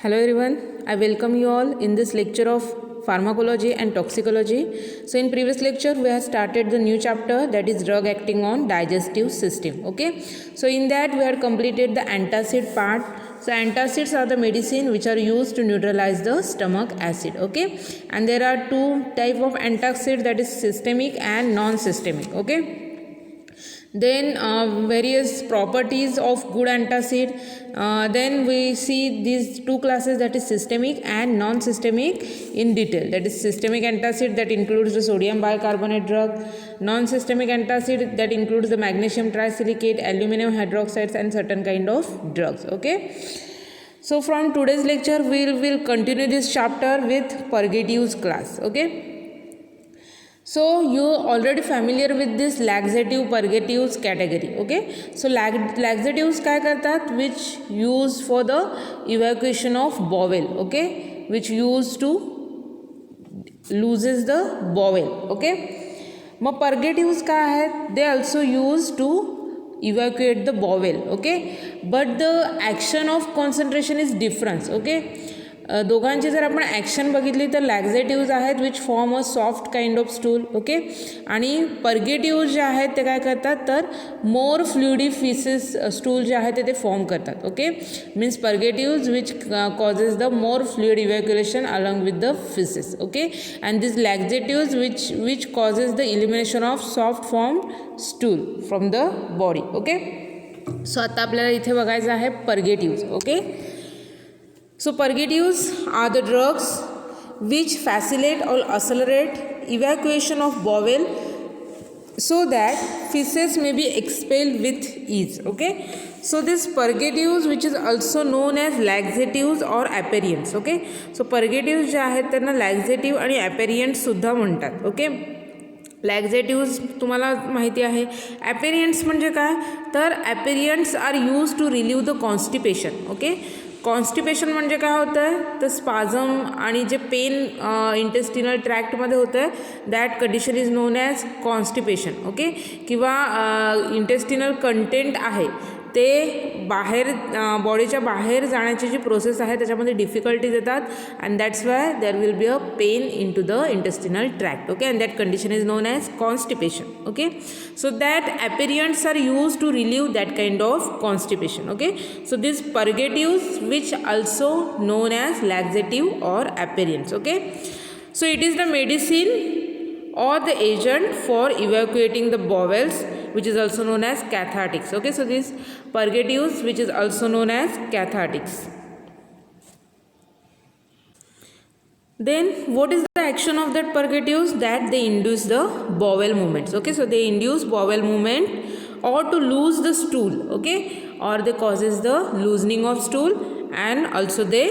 Hello everyone, I welcome you all in this lecture of pharmacology and toxicology. So in previous lecture we have started the new chapter, that is drug acting on digestive system. Okay, so in that we had completed the antacid part. So antacids are the medicine which are used to neutralize the stomach acid. Okay, and there are two type of antacid, that is systemic and non-systemic. Okay, then various properties of good antacid. Then we see these two classes, that is systemic and non-systemic, in detail. That is systemic antacid, that includes the sodium bicarbonate drug. Non-systemic antacid, that includes the magnesium trisilicate, aluminum hydroxides and certain kind of drugs. Okay, so from today's lecture we will continue this chapter with purgatives class. Okay, so you already familiar with this laxative purgatives category. Okay, so laxatives काय करतात, which used for the evacuation of bowel. Okay, which used to loses the bowel. Okay, मग purgatives काय आहेत, they also used to evacuate the bowel. Okay, but the action of concentration is different. Okay, दोघांची जर आपण action बघितली तर लॅक्झेटिव्ज आहेत which form a soft kind of stool. Okay, आणि पर्गेटिव्ज जे आहेत ते काय करतात तर मोर फ्लुइडी फिसेस स्टूल जे आहे ते फॉर्म करतात. Okay, means purgatives which causes the more fluid evacuation along with the faeces. Okay, and this laxatives which causes the elimination of soft form stool from the body. Okay, so आता आपल्याला इथे बघायचं आहे purgatives. Okay, so purgatives are the drugs which facilitate or accelerate evacuation of bowel so that feces may be expelled with ease. Okay, so this purgatives which is also known as laxatives or aperients. Okay, so purgatives जे आहेत त्यांना laxative आणि aperients सुद्धा म्हणतात. Okay, लॅक्झेटिव्ज तुम्हाला माहिती आहे. ॲपेरियंट्स म्हणजे काय तर aperients are use to relieve the constipation. Okay, constipation म्हणजे काय होतं आहे तर स्पाझम आणि जे पेन इंटेस्टिनल ट्रॅक्टमध्ये होतं आहे that condition is known as constipation. Okay, किंवा इंटेस्टिनल कंटेंट आहे ते बाहेर बॉडीच्या बाहेर जाण्याची जी प्रोसेस आहे त्याच्यामध्ये डिफिकल्टीज येतात and that's why there will be a pain in to the intestinal tract. Okay, and that condition is known as constipation. Okay, so that aperients are use to relieve that kind of constipation. Okay, so this purgatives which also known as laxative or aperients. Okay, so it is the medicine or the agent for evacuating the bowels which is also known as cathartics. Okay, so these purgatives which is also known as cathartics. Then what is the action of that purgatives? That they induce the bowel movements. Okay, so they induce bowel movement or to lose the stool. Okay, or they causes the loosening of stool and also they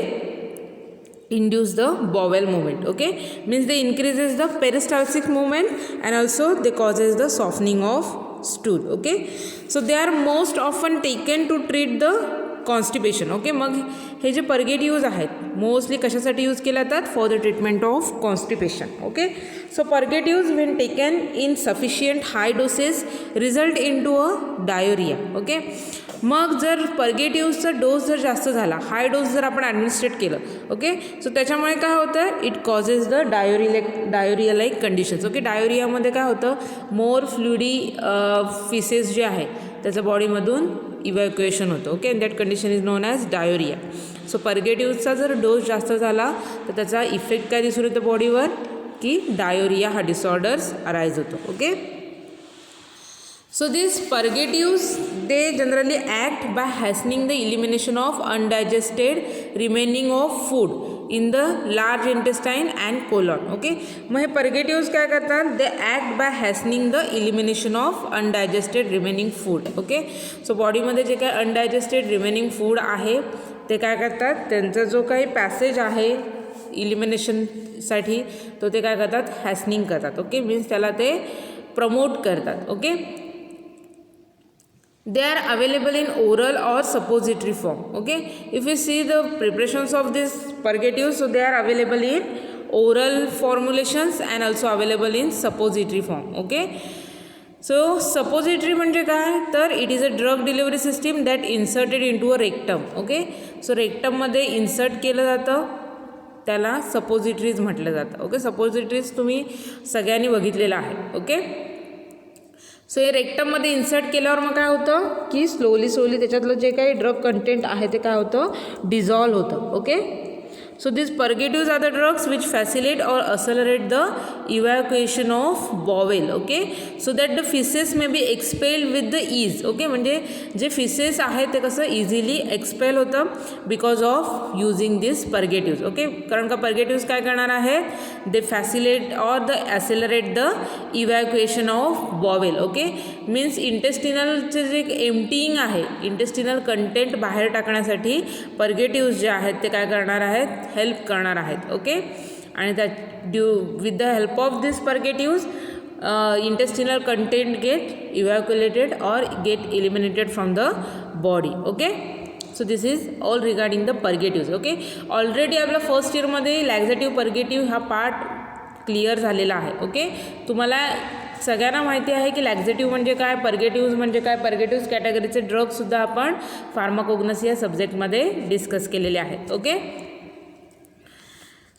induce the bowel movement. Okay, means they increases the peristaltic movement and also they causes the softening of stool. Okay, so they are most often taken to treat the constipation. Okay, मग हे जे पर्गेटिव्ज आहेत mostly कशासाठी use केले जातात for the treatment of constipation. Okay, so purgatives when taken in sufficient high doses result in to a diarrhoea. Okay, मग जर पर्गेटिव्हचा dose जर जास्त झाला, हाय डोस जर आपण ॲडमिनिस्ट्रेट केलं, ओके, सो त्याच्यामुळे काय होतं it causes the diarrhoea like conditions. Okay, डायोरियामध्ये काय होतं मोर फ्लुइडी फिसेस जे आहे त्याच्या बॉडीमधून इव्हॅक्युएशन होतं. ओके, and that condition is known as diarrhoea. So पर्गेटिव्हचा जर डोस जास्त झाला तर त्याचा इफेक्ट काय दिसून येतो बॉडीवर की डायोरिया हा डिसऑर्डर्स अराईज होतो. Okay, so these purgatives they generally act by hastening the elimination of undigested remaining of food in the large intestine and colon. Okay, मग हे purgatives काय करतात they act by hastening the elimination of undigested remaining food. Okay, so बॉडीमध्ये जे काय undigested remaining food आहे ते काय करतात त्यांचा जो काही पॅसेज आहे इलिमिनेशनसाठी तो ते काय करतात हॅसनिंग करतात. ओके, मीन्स त्याला ते प्रमोट करतात. Okay, they are available in oral or suppository form. Okay, if you see the preparations of this purgatives, so they are available in oral formulations and also available in suppository form. Okay, so suppository म्हणजे काय, तर it is a drug delivery system that inserted into a rectum. Okay, so रेक्टममध्ये insert केलं जातं, त्याला suppositories म्हटलं जातं. Okay, suppositories तुम्ही सगळ्यांनी बघितलेलं आहे. ओके, सो हे रेक्टममध्ये इन्सर्ट केल्यावर मग काय होतं की स्लोली त्याच्यातलं जे काही ड्रग कंटेंट आहे ते काय होतं, डिझॉल्व्ह होतं. Okay, so these purgatives are the drugs which facilitate or accelerate the evacuation of bowel. Okay, so that the feces may be expelled with the ease. Okay, म्हणजे जे feces आहे ते कसं इझिली एक्सपेल होतं because of using this purgatives. Okay, कारण का purgatives काय करणार आहेत, they facilitate or the accelerate the evacuation of bowel. Okay, means इंटेस्टिनलचे जे एम्प्टिंग आहे, इंटेस्टिनल कंटेंट बाहेर टाकण्यासाठी पर्गेटिव्स जे आहेत ते काय करणार आहेत, हेल्प करणार आहेत. ओके, आणि त्या with the help of this purgatives intestinal content get evacuated or get eliminated from the body. Okay, so this is all regarding the purgatives. Okay, already आपल्या फर्स्ट इयरमध्ये लॅक्झेटिव्ह पर्गेटिव्ह हा पार्ट क्लिअर झालेला आहे. Okay, तुम्हाला सगळ्यांना माहिती आहे की लॅक्झेटिव्ह म्हणजे काय, पर्गेटिव्ह म्हणजे काय. पर्गेटिव्ह कॅटेगरीचे ड्रग्ससुद्धा आपण फार्माकोग्नसी या सब्जेक्टमध्ये डिस्कस केलेले आहेत. Okay,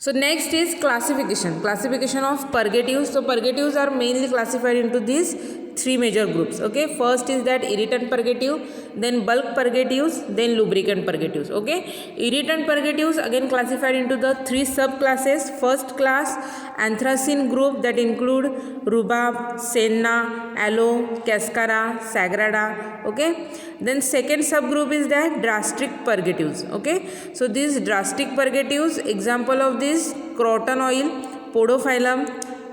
so next is classification of purgatives. So purgatives are mainly classified into these three major groups. Okay, first is that irritant purgative, then bulk purgatives, then lubricant purgatives. Okay, irritant purgatives again classified into the three subclasses. First class, anthracene group, that include rhubarb, senna, aloe, cascara, sagrada. Okay, then second subgroup is that drastic purgatives. Okay, so these drastic purgatives, example of this croton oil, podophyllum,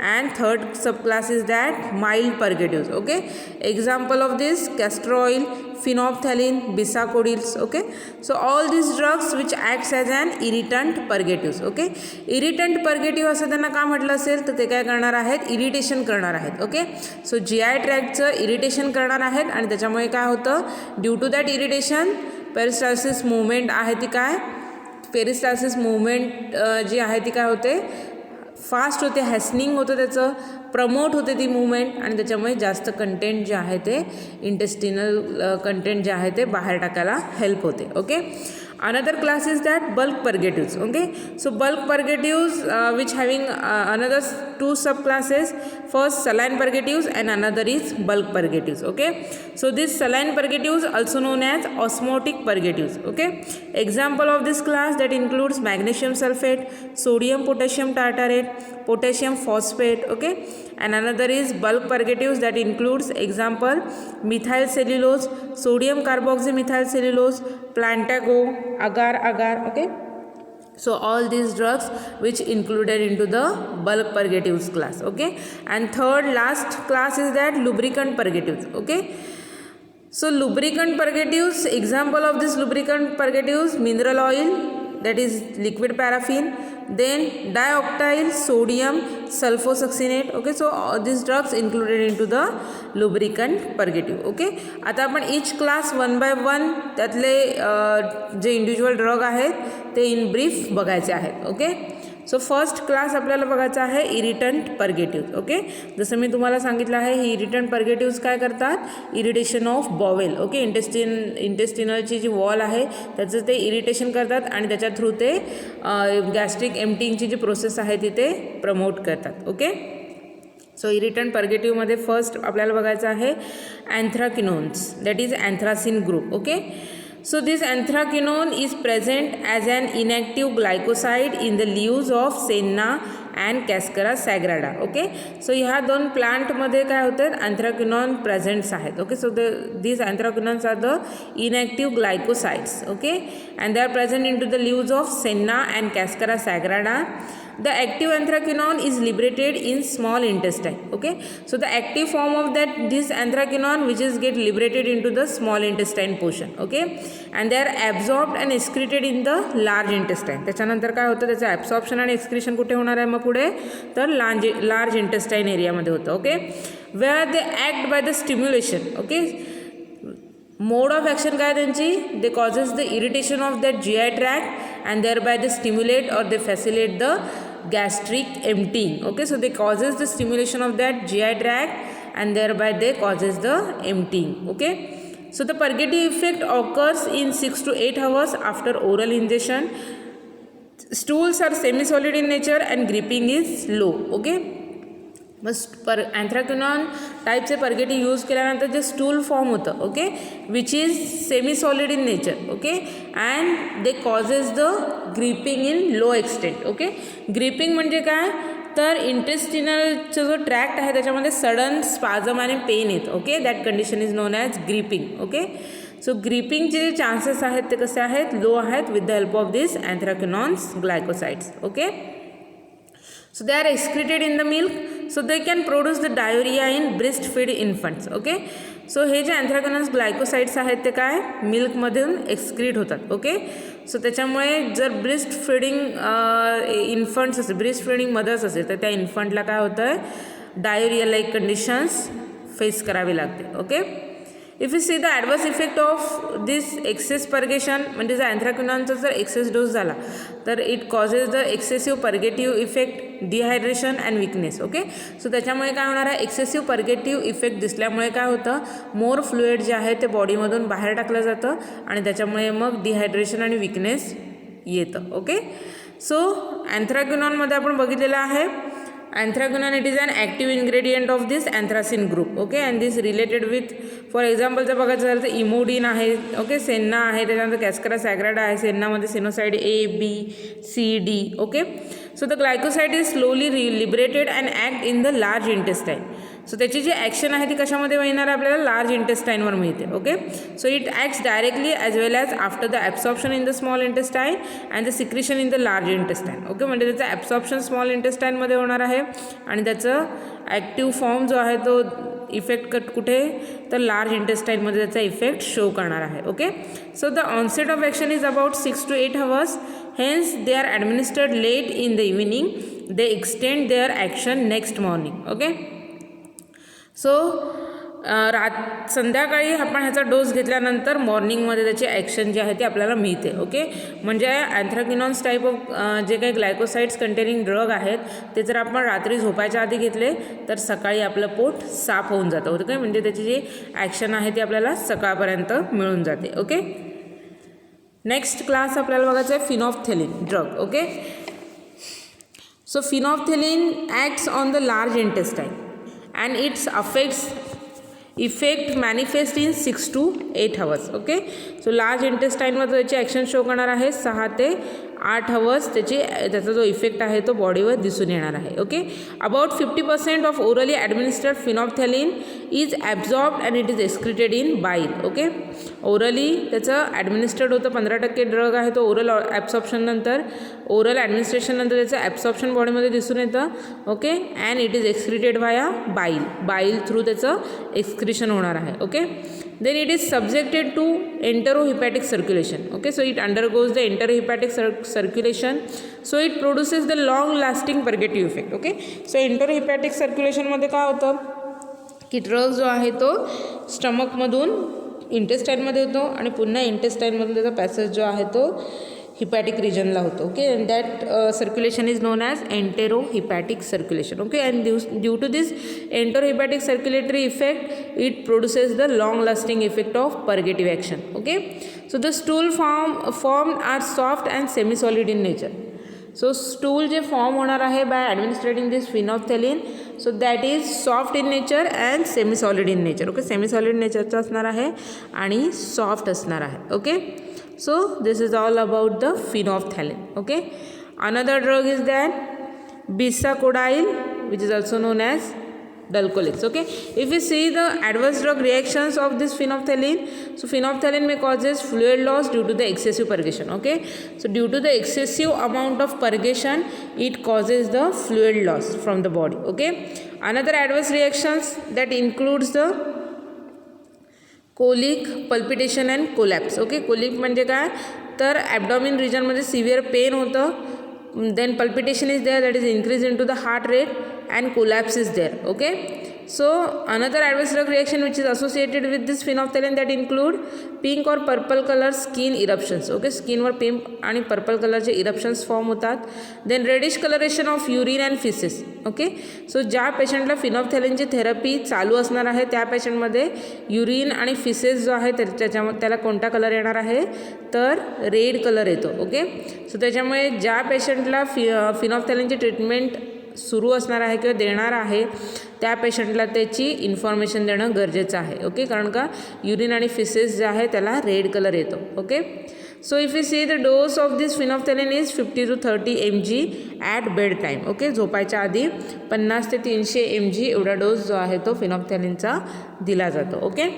and third subclass is that mild purgatives. Okay, example of this castor oil, phenolphthalein, bisacodyls. Okay, so all these drugs which acts as an irritant purgatives. Okay, irritant purgative असं त्यांना का म्हटलं असेल तर ते काय करणार आहेत, इरिटेशन करणार आहेत. ओके, सो GI ट्रॅक्टचं इरिटेशन करणार आहेत आणि त्याच्यामुळे काय होतं, due to that irritation peristalsis movement आहे ती काय, पेरिस्टाल्सिस मूवमेंट जी आहे ती काय होते, फास्ट होते, हॅसनिंग होतं, त्याचं प्रमोट होते ती मूवमेंट आणि त्याच्यामुळे जास्त कंटेंट जे आहे ते इंटेस्टिनल कंटेंट जे आहे ते बाहेर टाकायला हेल्प होते. Okay, another class is that bulk purgatives. Okay, so bulk purgatives which having another two subclasses. First saline purgatives and another is bulk purgatives. Okay, so these saline purgatives also known as osmotic purgatives. Okay, example of this class that includes magnesium sulfate, sodium potassium tartarate, potassium phosphate. Okay, and another is bulk purgatives that includes example methyl cellulose, sodium carboxymethyl cellulose, plantago, agar. Okay, so all these drugs which included into the bulk purgatives class. Okay, and third last class is that lubricant purgatives. Okay, so lubricant purgatives, example of this lubricant purgatives, mineral oil, that is liquid paraffin, then dioctyl sodium sulfosuccinate. Okay, so all these drugs included into the lubricant purgative. Okay, आता आपण each class one by one त्यातले जे individual drug आहेत ते in brief बघायचे आहेत. Okay, so first class आपल्याला बघायचा आहे इरिटंट पर्गेटिव्ह. ओके, जसं मी तुम्हाला सांगितलं आहे ही इरिटंट पर्गेटिव्स काय करतात, इरिटेशन ऑफ बॉवेल. ओके, इंटेस्टिनलची जी वॉल आहे त्याचं ते इरिटेशन करतात आणि त्याच्या थ्रू ते गॅस्ट्रिक एम्प्टिंगची जी प्रोसेस आहे ती ते प्रमोट करतात. ओके, सो इरिटंट पर्गेटिव्हमध्ये फर्स्ट आपल्याला बघायचं आहे anthraquinones, that is anthracene group. Okay, so this anthraquinone is present as an inactive glycoside in the leaves of senna and cascara sagrada. Okay, so ह्या दोन प्लांटमध्ये काय होतं, अँथ्राक्विनॉन प्रेझेंट्स आहेत. Okay, so these anthraquinones are the inactive glycosides. Okay, and they are present into the leaves of senna and cascara sagrada. The active anthraquinone is liberated in small intestine. Okay, so the active form of this anthraquinone which is get liberated into the small intestine portion. Okay, and they are absorbed and excreted in the large intestine. त्याच्यानंतर काय होतं, त्याचं absorption आणि excretion कुठे होणार आहे मग पुढे, तर लार्ज इंटेस्टाईन एरियामध्ये होतं. Okay, where they act by the stimulation. Okay, mode of action काय त्यांची, they causes the irritation of that GI tract and thereby they stimulate or they facilitate the gastric emptying. Okay, so they causes the stimulation of that GI tract and thereby they causes the emptying. Okay, so the purgative effect occurs in 6 to 8 hours after oral ingestion. Stools are semi-solid in nature and gripping is low. Okay, मग अँथ्राक्विनॉन टाईपचे पर्गेटिव्ह use केल्यानंतर जे stool form होतं, okay, which is semi solid in nature. Okay, and they causes the gripping in low extent. Okay, gripping म्हणजे काय, तर इंटेस्टिनलचा जो tract आहे त्याच्यामध्ये सडन स्पाझम आणि पेन येतं. Okay, that condition is known as griping. Okay, so ग्रिपिंगचे जे चान्सेस आहेत ते कसे आहेत, लो आहेत with the help of this anthraquinones glycosides. Okay, so they are excreted in the milk, so they can produce the diarrhea in breastfed infants. Okay, so हे जे अँथ्राक्विनॉन्स ग्लायकोसाइड्स आहेत ते काय मिल्कमधून एक्सक्रीट होतात. ओके, सो त्याच्यामुळे जर ब्रेस्ट फिडिंग इन्फंट्स असेल, breast feeding mother's असेल तर त्या इन्फंटला काय होतं आहे, डायरिया लाईक कंडिशन्स फेस करावी लागते. Okay, if you see the adverse effect of this excess purgation, म्हणजे जर अँथ्राक्विनॉनचा जर एक्सेस डोस झाला तर it causes the excessive purgative effect, dehydration and weakness. Okay, so त्याच्यामुळे काय होणार आहे, एक्सेसिव्ह पर्गेटिव्ह इफेक्ट दिसल्यामुळे काय होतं, मोर फ्लुइड जे आहे ते बॉडीमधून बाहेर टाकलं जातं आणि त्याच्यामुळे मग डिहायड्रेशन आणि विकनेस येतं. ओके, सो अँथ्राक्विनॉनमध्ये आपण बघितलेलं आहे anthraquinone, it is an active ingredient of this anthracene group. Okay, and this related with, for example जर बघायचं झालं तर इमोडिन आहे. ओके, सेन्ना आहे, त्याच्यानंतर कॅस्करा सॅग्राडा आहे, सेन्नामध्ये sennoside A, B, C, D. Okay, so the glycoside is slowly liberated and act in the large intestine. So त्याची जी ॲक्शन आहे ती कशामध्ये मिळणार आपल्याला, लार्ज इंटेस्टाईनवर मिळते. Okay, so it acts directly as well as after the absorption in the small intestine and the secretion in the large intestine. Okay, म्हणजे त्याचं ॲब्सॉर्प्शन स्मॉल इंटेस्टाईनमध्ये होणार आहे आणि त्याचं ॲक्टिव्ह फॉर्म जो आहे तो इफेक्ट कुठे, तर लार्ज इंटेस्टाईनमध्ये त्याचा इफेक्ट शो करणार आहे. Okay, so the onset of action is about 6 to 8 hours. Hence they are administered late in the evening. They extend their action next morning. Okay, so संध्याकाळी आपण ह्याचा डोस घेतल्यानंतर मॉर्निंगमध्ये त्याची ॲक्शन जी आहे ती आपल्याला मिळते. ओके, म्हणजे अँथ्राक्विनॉन्स टाईप ऑफ जे काही ग्लायकोसाइड्स कंटेनिंग ड्रग आहेत ते जर आपण रात्री झोपायच्या आधी घेतले तर सकाळी आपलं पोट साफ होऊन जातं. ओके, म्हणजे त्याची जी ॲक्शन आहे ती आपल्याला सकाळपर्यंत मिळून जाते. ओके, नेक्स्ट क्लास आपल्याला बघायचं आहे phenolphthalein drug. Okay, so phenolphthalein acts on the large intestine and its effect manifest in 6 to 8 hours. Okay, so large इंटेस्टाईनमध्ये त्याची ॲक्शन शो करणार आहे 6 ते 8 hours त्याचा जो इफेक्ट आहे तो बॉडीवर दिसून येणार आहे. Okay, about 50% of orally administered phenolphthalein is absorbed and it is excreted in bile. Okay, orally त्याचं ॲडमिनिस्टर्ड होतं, 15% ड्रग आहे तो ओरल ॲब्सॉर्प्शननंतर, ओरल ॲडमिनिस्ट्रेशननंतर त्याचं ॲब्सॉर्प्शन बॉडीमध्ये दिसून येतं. Okay, and it is excreted via bile through त्याचं एक्सक्रिशन होणार आहे. Okay, then it is subjected to enterohepatic circulation. Okay, so it undergoes the enterohepatic circulation, so it produces the long lasting purgative effect. Okay, so enterohepatic circulation मध्ये काय होतं की drug जो आहे तो स्टमकमधून इंटेस्टाईनमध्ये होतो आणि पुन्हा इंटेस्टाईनमधून त्याचा पॅसेज जो आहे तो हिपॅटिक रिजनला होतो. Okay, and that circulation is known as enterohepatic circulation. Okay, and due to this enterohepatic circulatory effect it produces the long lasting effect of purgative action. Okay, so the stool formed are soft and semi solid in nature. So stool जे form होणार आहे by administrating this phenolphthalein, so that is soft in nature and semi solid in nature. Okay, semi solid नेचरचं असणार आहे आणि soft असणार आहे. Okay, so this is all about the phenolphthalein. Okay, another drug is that bisacodyl, which is also known as Dulcolax. Okay, if you see the adverse drug reactions of this phenolphthalein, so phenolphthalein may causes fluid loss due to the excessive purgation. Okay, so due to the excessive amount of purgation it causes the fluid loss from the body. Okay, another adverse reactions that includes the colic, palpitation and collapse. Okay, colic म्हणजे काय, तर abdomen रिजनमध्ये severe pain होतं, then palpitation is there, that is increase in to the heart rate and collapse is there. Okay, So another adverse drug reaction which is associated with this phenolphthalein that include pink or purple color skin eruptions. Okay, skin वर pink आणि purple कलरचे eruptions form होतात. Then reddish colouration of urine and faeces. Okay, so ज्या पेशंटला फिनॉल्फथॅलेनची therapy चालू असणार आहे त्या पेशंटमध्ये युरिन आणि फिसेस जो आहे त्याला कोणता कलर येणार आहे तर रेड कलर येतो. ओके, सो त्याच्यामुळे ज्या पेशंटला फिनॉल्फथॅलेनची ट्रीटमेंट सुरू असणार आहे किंवा देणार आहे त्या पेशंटला त्याची इन्फॉर्मेशन देणं गरजेचं आहे. ओके, कारण का युरिन आणि फिसेस जे आहे त्याला रेड कलर येतो. Okay, so if you see the dose of this phenolphthalein is 50 to 30 mg at bed time. Okay, झोपायच्या आधी 50 ते 300 mg एवढा डोस जो आहे तो फिनॉल्फथॅलेनचा दिला जातो. Okay,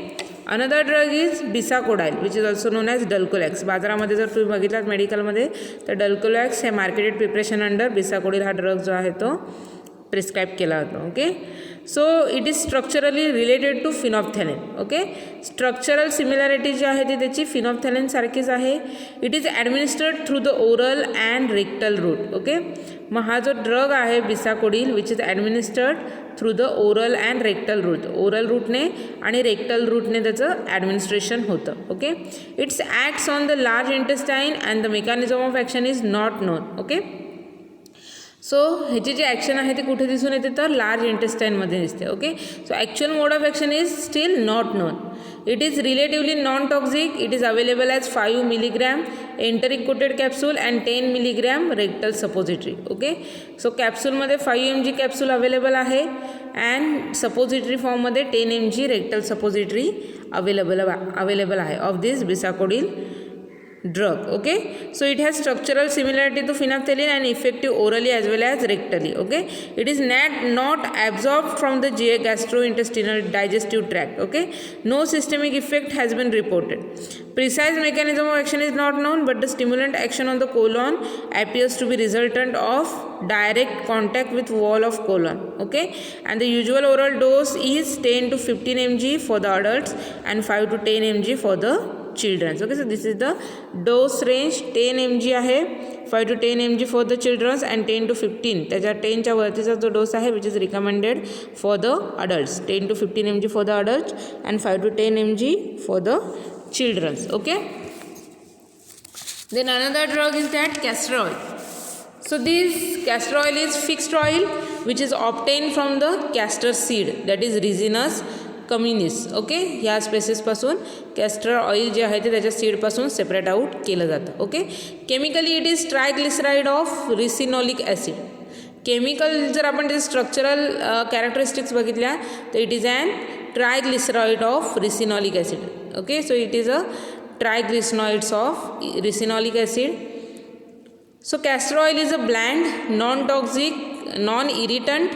another drug is bisacodyl which is also known as Dulcolax. बाजारामध्ये जर तुम्ही बघितलात मेडिकलमध्ये तर डल्कोलॅक्स हे मार्केटेड प्रिपरेशन अंडर बिसाकोडील हा ड्रग जो आहे तो प्रिस्क्राईब केला होता. Okay, so it is structurally related to phenolphthalein. Okay, structural similarity जी आहे ती त्याची फिनॉल्फथॅलेन सारखीच आहे. It is administered through the oral and rectal route. Okay, मग हा जो ड्रग आहे bisacodyl which is administered through the oral and rectal route. Oral रूटने आणि रेक्टल रूटने त्याचं ॲडमिनिस्ट्रेशन होतं. Okay, it's acts on the large intestine and the mechanism of action is not non. Okay, so ह्याची जी action आहे ती कुठे दिसून येते तर लार्ज इंटेस्टाईनमध्ये दिसते. Okay, so actual mode of action is still not known. It is relatively non toxic. It is available as 5 milligram enteric coated capsule and 10 milligram rectal suppository. Okay, so कॅप्सूलमध्ये 5 mg capsule available आहे and suppository फॉर्ममध्ये 10 mg rectal suppository available आहे of this bisacodyl drug. Okay, so it has structural similarity to phenolphthalein and effective orally as well as rectally. Okay, it is not absorbed from the gastrointestinal digestive tract. Okay, no systemic effect has been reported. Precise mechanism of action is not known, but the stimulant action on the colon appears to be resultant of direct contact with wall of colon. Okay, and the usual oral dose is 10 to 15 mg for the adults and 5 to 10 mg for the children. Okay, so this is the dose range. 10 mg आहे, 5 to 10 mg for the children and 10 to 15 त्याच्या 10च्या वरतीचा जो dose आहे which is recommended for the adults. 10 to 15 mg for the adults and 5 to 10 mg for the children. Okay, then another drug is that castor oil. So this castor oil is fixed oil which is obtained from the castor seed, that is Ricinus communis. Okay, ह्या स्पेसिसपासून castor oil जे आहे ते त्याच्या सीडपासून separate out केलं जातं. Okay, chemically it is triglyceride of ricinoleic acid. Chemical जर आपण त्याचे स्ट्रक्चरल कॅरेक्टरिस्टिक्स बघितल्या तर it is an triglyceride of ricinoleic acid. Okay, so it is a triglycerides of ricinoleic acid. So castor oil is a bland non toxic non irritant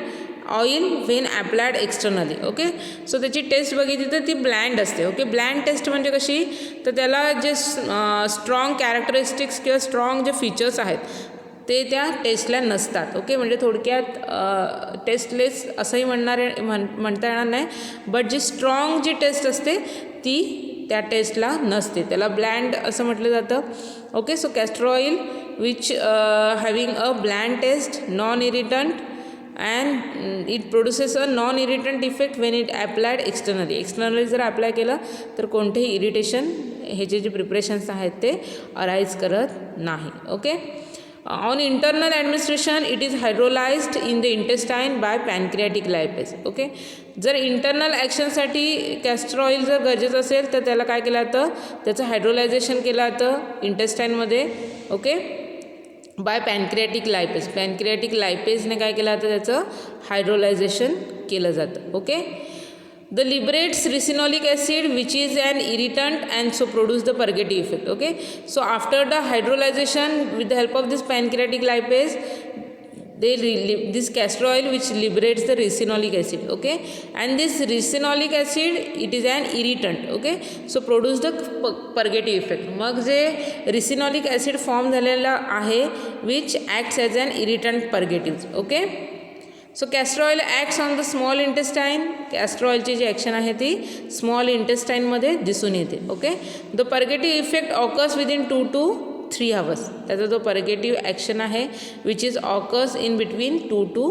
oil when applied externally. Okay, so त्याची taste बघितली तर ती bland असते. Okay, bland taste म्हणजे कशी तर त्याला जे स्ट्रॉंग कॅरेक्टरिस्टिक्स किंवा स्ट्रॉंग जे फीचर्स आहेत ते त्या टेस्टला नसतात. ओके, म्हणजे थोडक्यात टेस्टलेस असंही म्हणता येणार नाही, बट जी स्ट्रॉंग जी टेस्ट असते ती त्या टेस्टला नसते, त्याला ब्लँड असं म्हटलं जातं. Okay, so castor oil which having a bland taste non irritant and it produces a non-irritant effect when it applied externally. Externally जर अप्लाय केलं तर कोणतेही इरिटेशन ह्याचे जे प्रिपरेशन्स आहेत ते अराईज करत नाही. Okay, on internal administration it is hydrolysed in the intestine by pancreatic lipase. Okay, जर इंटरनल ॲक्शनसाठी कॅस्टर ऑइल जर गरजेचं असेल तर त्याला काय केलं जातं त्याचं हायड्रोलायझेशन केलं जातं इंटेस्टाईनमध्ये. Okay, by pancreatic lipase. Pancreatic लायपेजने काय केलं जातं त्याचं हायड्रोलायझेशन केलं जातं. Okay, the liberates ricinolic acid which is an irritant and so produce the purgative effect. Okay, so after the hydrolyzation with the help of this pancreatic lipase this castor oil which liberates the ricinolic acid. Okay, and this ricinolic acid it is an irritant. Okay, so produce the purgative effect. मग जे ricinolic acid form झालेला आहे which acts as an irritant purgative. Okay, so castor oil acts on the small intestine. Castor ऑइलची जी action आहे ती small इंटेस्टाईनमध्ये दिसून येते. Okay, the purgative effect occurs within 2 to 3 hours. त्याचा जो पर्गेटिव्ह ॲक्शन आहे which is occurs in between 2 to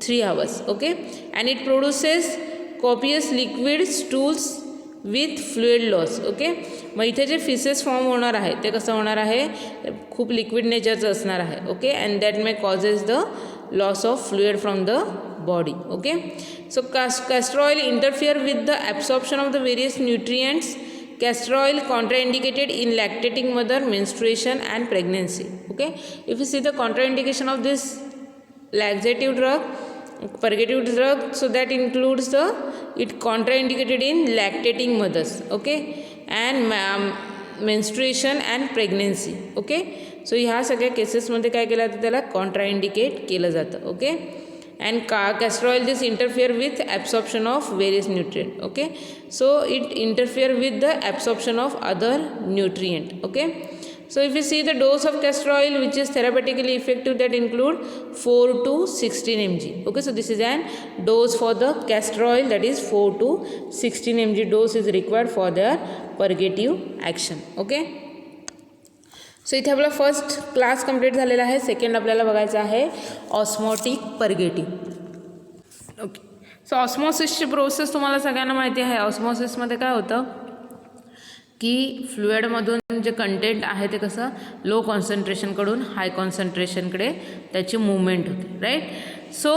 3 hours. Okay, and it produces copious liquid stools with fluid loss. ओके, मग इथे जे फिसेस फॉर्म होणार आहे ते कसं होणार आहे, खूप लिक्विड नेचरचं असणार आहे. Okay, and that may causes the loss of fluid from the body. Okay, so castor oil interfere with the absorption of the various nutrients. Castor oil contraindicated in lactating mother, menstruation and pregnancy. Okay, if you see the contraindication of this laxative drug, purgative drug, so that includes the it contraindicated in lactating mothers. Okay, and menstruation and pregnancy. Okay, so ह्या सगळ्या केसेसमध्ये काय केलं जातं, त्याला contraindicate केलं जातं. Okay, and castor oil this interfere with absorption of various nutrient. Okay, so it interfere with the absorption of other nutrient. Okay, so if you see the dose of castor oil which is therapeutically effective, that include 4 to 16 mg. Okay, so this is an dose for the castor oil, that is 4 to 16 mg dose is required for their purgative action. Okay, so इथे आपला first class complete झालेला आहे. Second आपल्याला बघायचं आहे osmotic पर्गेटिव्ह. Okay, so ऑस्मॉसिसची process तुम्हाला सगळ्यांना माहिती आहे. ऑस्मॉसिसमध्ये काय होतं की फ्लुइडमधून जे कंटेंट आहे ते कसं लो कॉन्सन्ट्रेशनकडून हाय कॉन्सन्ट्रेशनकडे त्याची मूवमेंट होते. Right, so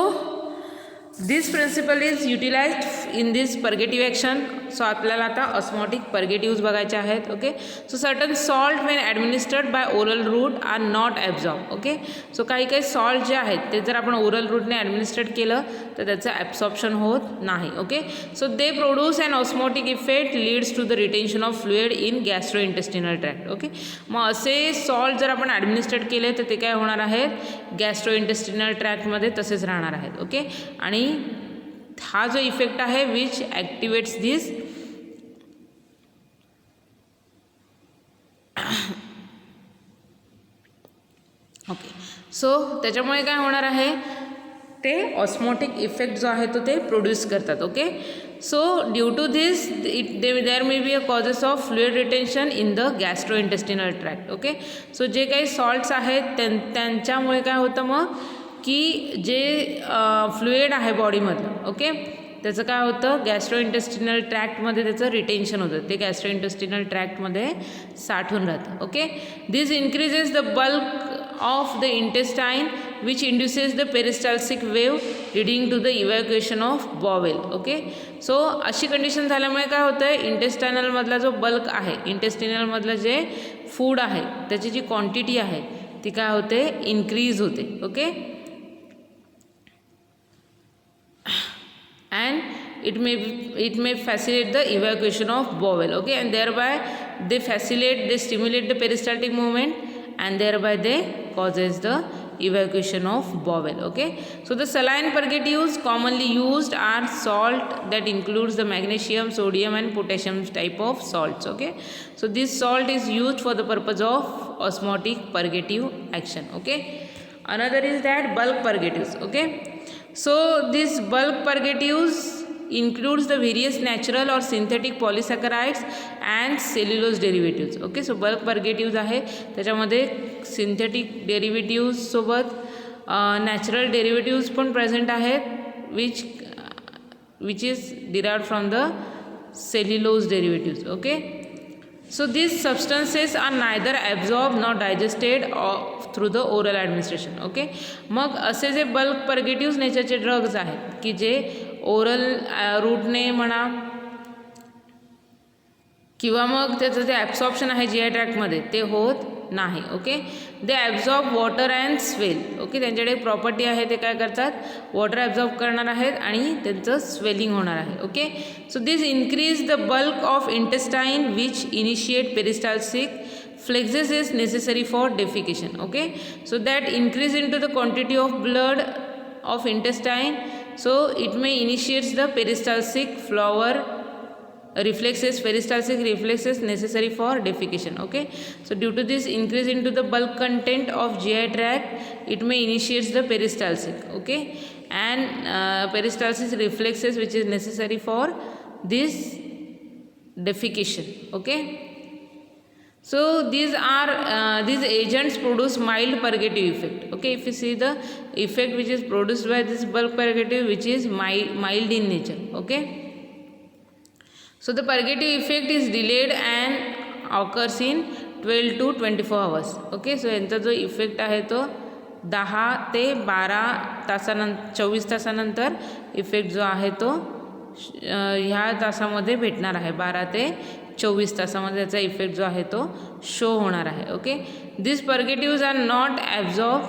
this principle is utilised in this purgative action. So आपल्याला आता ऑस्मॉटिक पर्गेटिव्ज बघायचे आहेत. Okay, so certain salt when administered by oral route are not absorb. Okay, so काही सॉल्ट जे आहेत ते जर आपण ओरल रूटने ॲडमिनिस्ट्रेट केलं तर त्याचं ॲब्सॉर्प्शन होत नाही. Okay, so they produce an osmotic effect leads to the retention of fluid in gastro intestinal tract. Okay, मग असे सॉल्ट जर आपण ॲडमिनिस्ट्रेट केले तर ते काय होणार आहेत, गॅस्ट्रो इंटेस्टिनल ट्रॅक्टमध्ये तसेच राहणार आहेत. ओके, आणि हा जो इफेक्ट आहे विच ॲक्टिवेट्स दिस ओके, सो त्याच्यामुळे काय होणार आहे, ते ऑस्मॉटिक इफेक्ट जो आहे तो ते प्रोड्यूस करतात. Okay, so due to this there may be a causes of fluid retention in the gastro intestinal tract. Okay, so जे काही सॉल्ट्स आहेत त्यांच्यामुळे काय होतं मग की जे फ्लुइड आहे बॉडीमधलं, ओके, त्याचं काय होतं गॅस्ट्रो इंटेस्टिनल ट्रॅक्टमध्ये त्याचं रिटेन्शन होतं, ते गॅस्ट्रो इंटेस्टिनल ट्रॅक्टमध्ये साठून राहतं. Okay, this increases the bulk of the intestine which induces the peristaltic wave leading to the evacuation of bowel. Okay, so अशी कंडिशन झाल्यामुळे काय होतं आहे, इंटेस्टायनलमधला जो बल्क आहे, इंटेस्टिनलमधलं जे फूड आहे त्याची जी क्वांटिटी आहे ती काय होते, इन्क्रीज होते. Okay, and it may facilitate the evacuation of bowel. Okay, and thereby they stimulate the peristaltic movement and thereby they causes the evacuation of bowel. Okay, so the saline purgatives commonly used are salt that includes the magnesium, sodium and potassium type of salts. Okay, so this salt is used for the purpose of osmotic purgative action. Okay, another is that bulk purgatives. Okay, so these bulk purgatives includes the various natural or synthetic polysaccharides and cellulose derivatives. Okay, so bulk purgatives आहे त्याच्यामध्ये synthetic derivatives सोबत natural derivatives पण present आहेत which is derived from the cellulose derivatives. Okay, so these substances are neither absorbed nor digested through the oral administration. Okay, मग असे जे bulk पर्गेटिव्ह नेचरचे drugs आहेत की जे ओरल रूटने म्हणा किंवा मग त्याचं जे ॲब्सॉर्प्शन आहे जी आय ट्रॅक्टमध्ये ते होत नाही. Okay, they absorb water and swell. Okay, त्यांच्याकडे प्रॉपर्टी आहे ते काय करतात, वॉटर ॲब्झॉर्ब करणार आहेत आणि त्यांचं स्वेलिंग होणार आहे. Okay, so this increase the bulk of intestine which initiate peristaltic flexes is necessary for defecation. Okay, so that increase into the quantity of blood of intestine, so it may initiates the peristaltic flower reflexes, peristaltic reflexes necessary for defecation. Okay, so due to this increase into the bulk content of GI tract, it may initiates the peristaltic. Okay, and peristaltic reflexes which is necessary for this defecation. Okay, so these agents produce mild purgative effect. Okay, if you see the effect which is produced by this bulk purgative which is mild in nature. Okay, So the purgative effect is delayed and occurs in 12 to 24 hours. Okay, so यांचा जो effect आहे तो 10 ते 12 तासानंतर 24 तासानंतर effect जो आहे तो ह्या तासामध्ये भेटणार आहे. 12 ते 24 तासामध्ये त्याचा इफेक्ट जो आहे तो शो होणार आहे. Okay, this purgatives are not absorb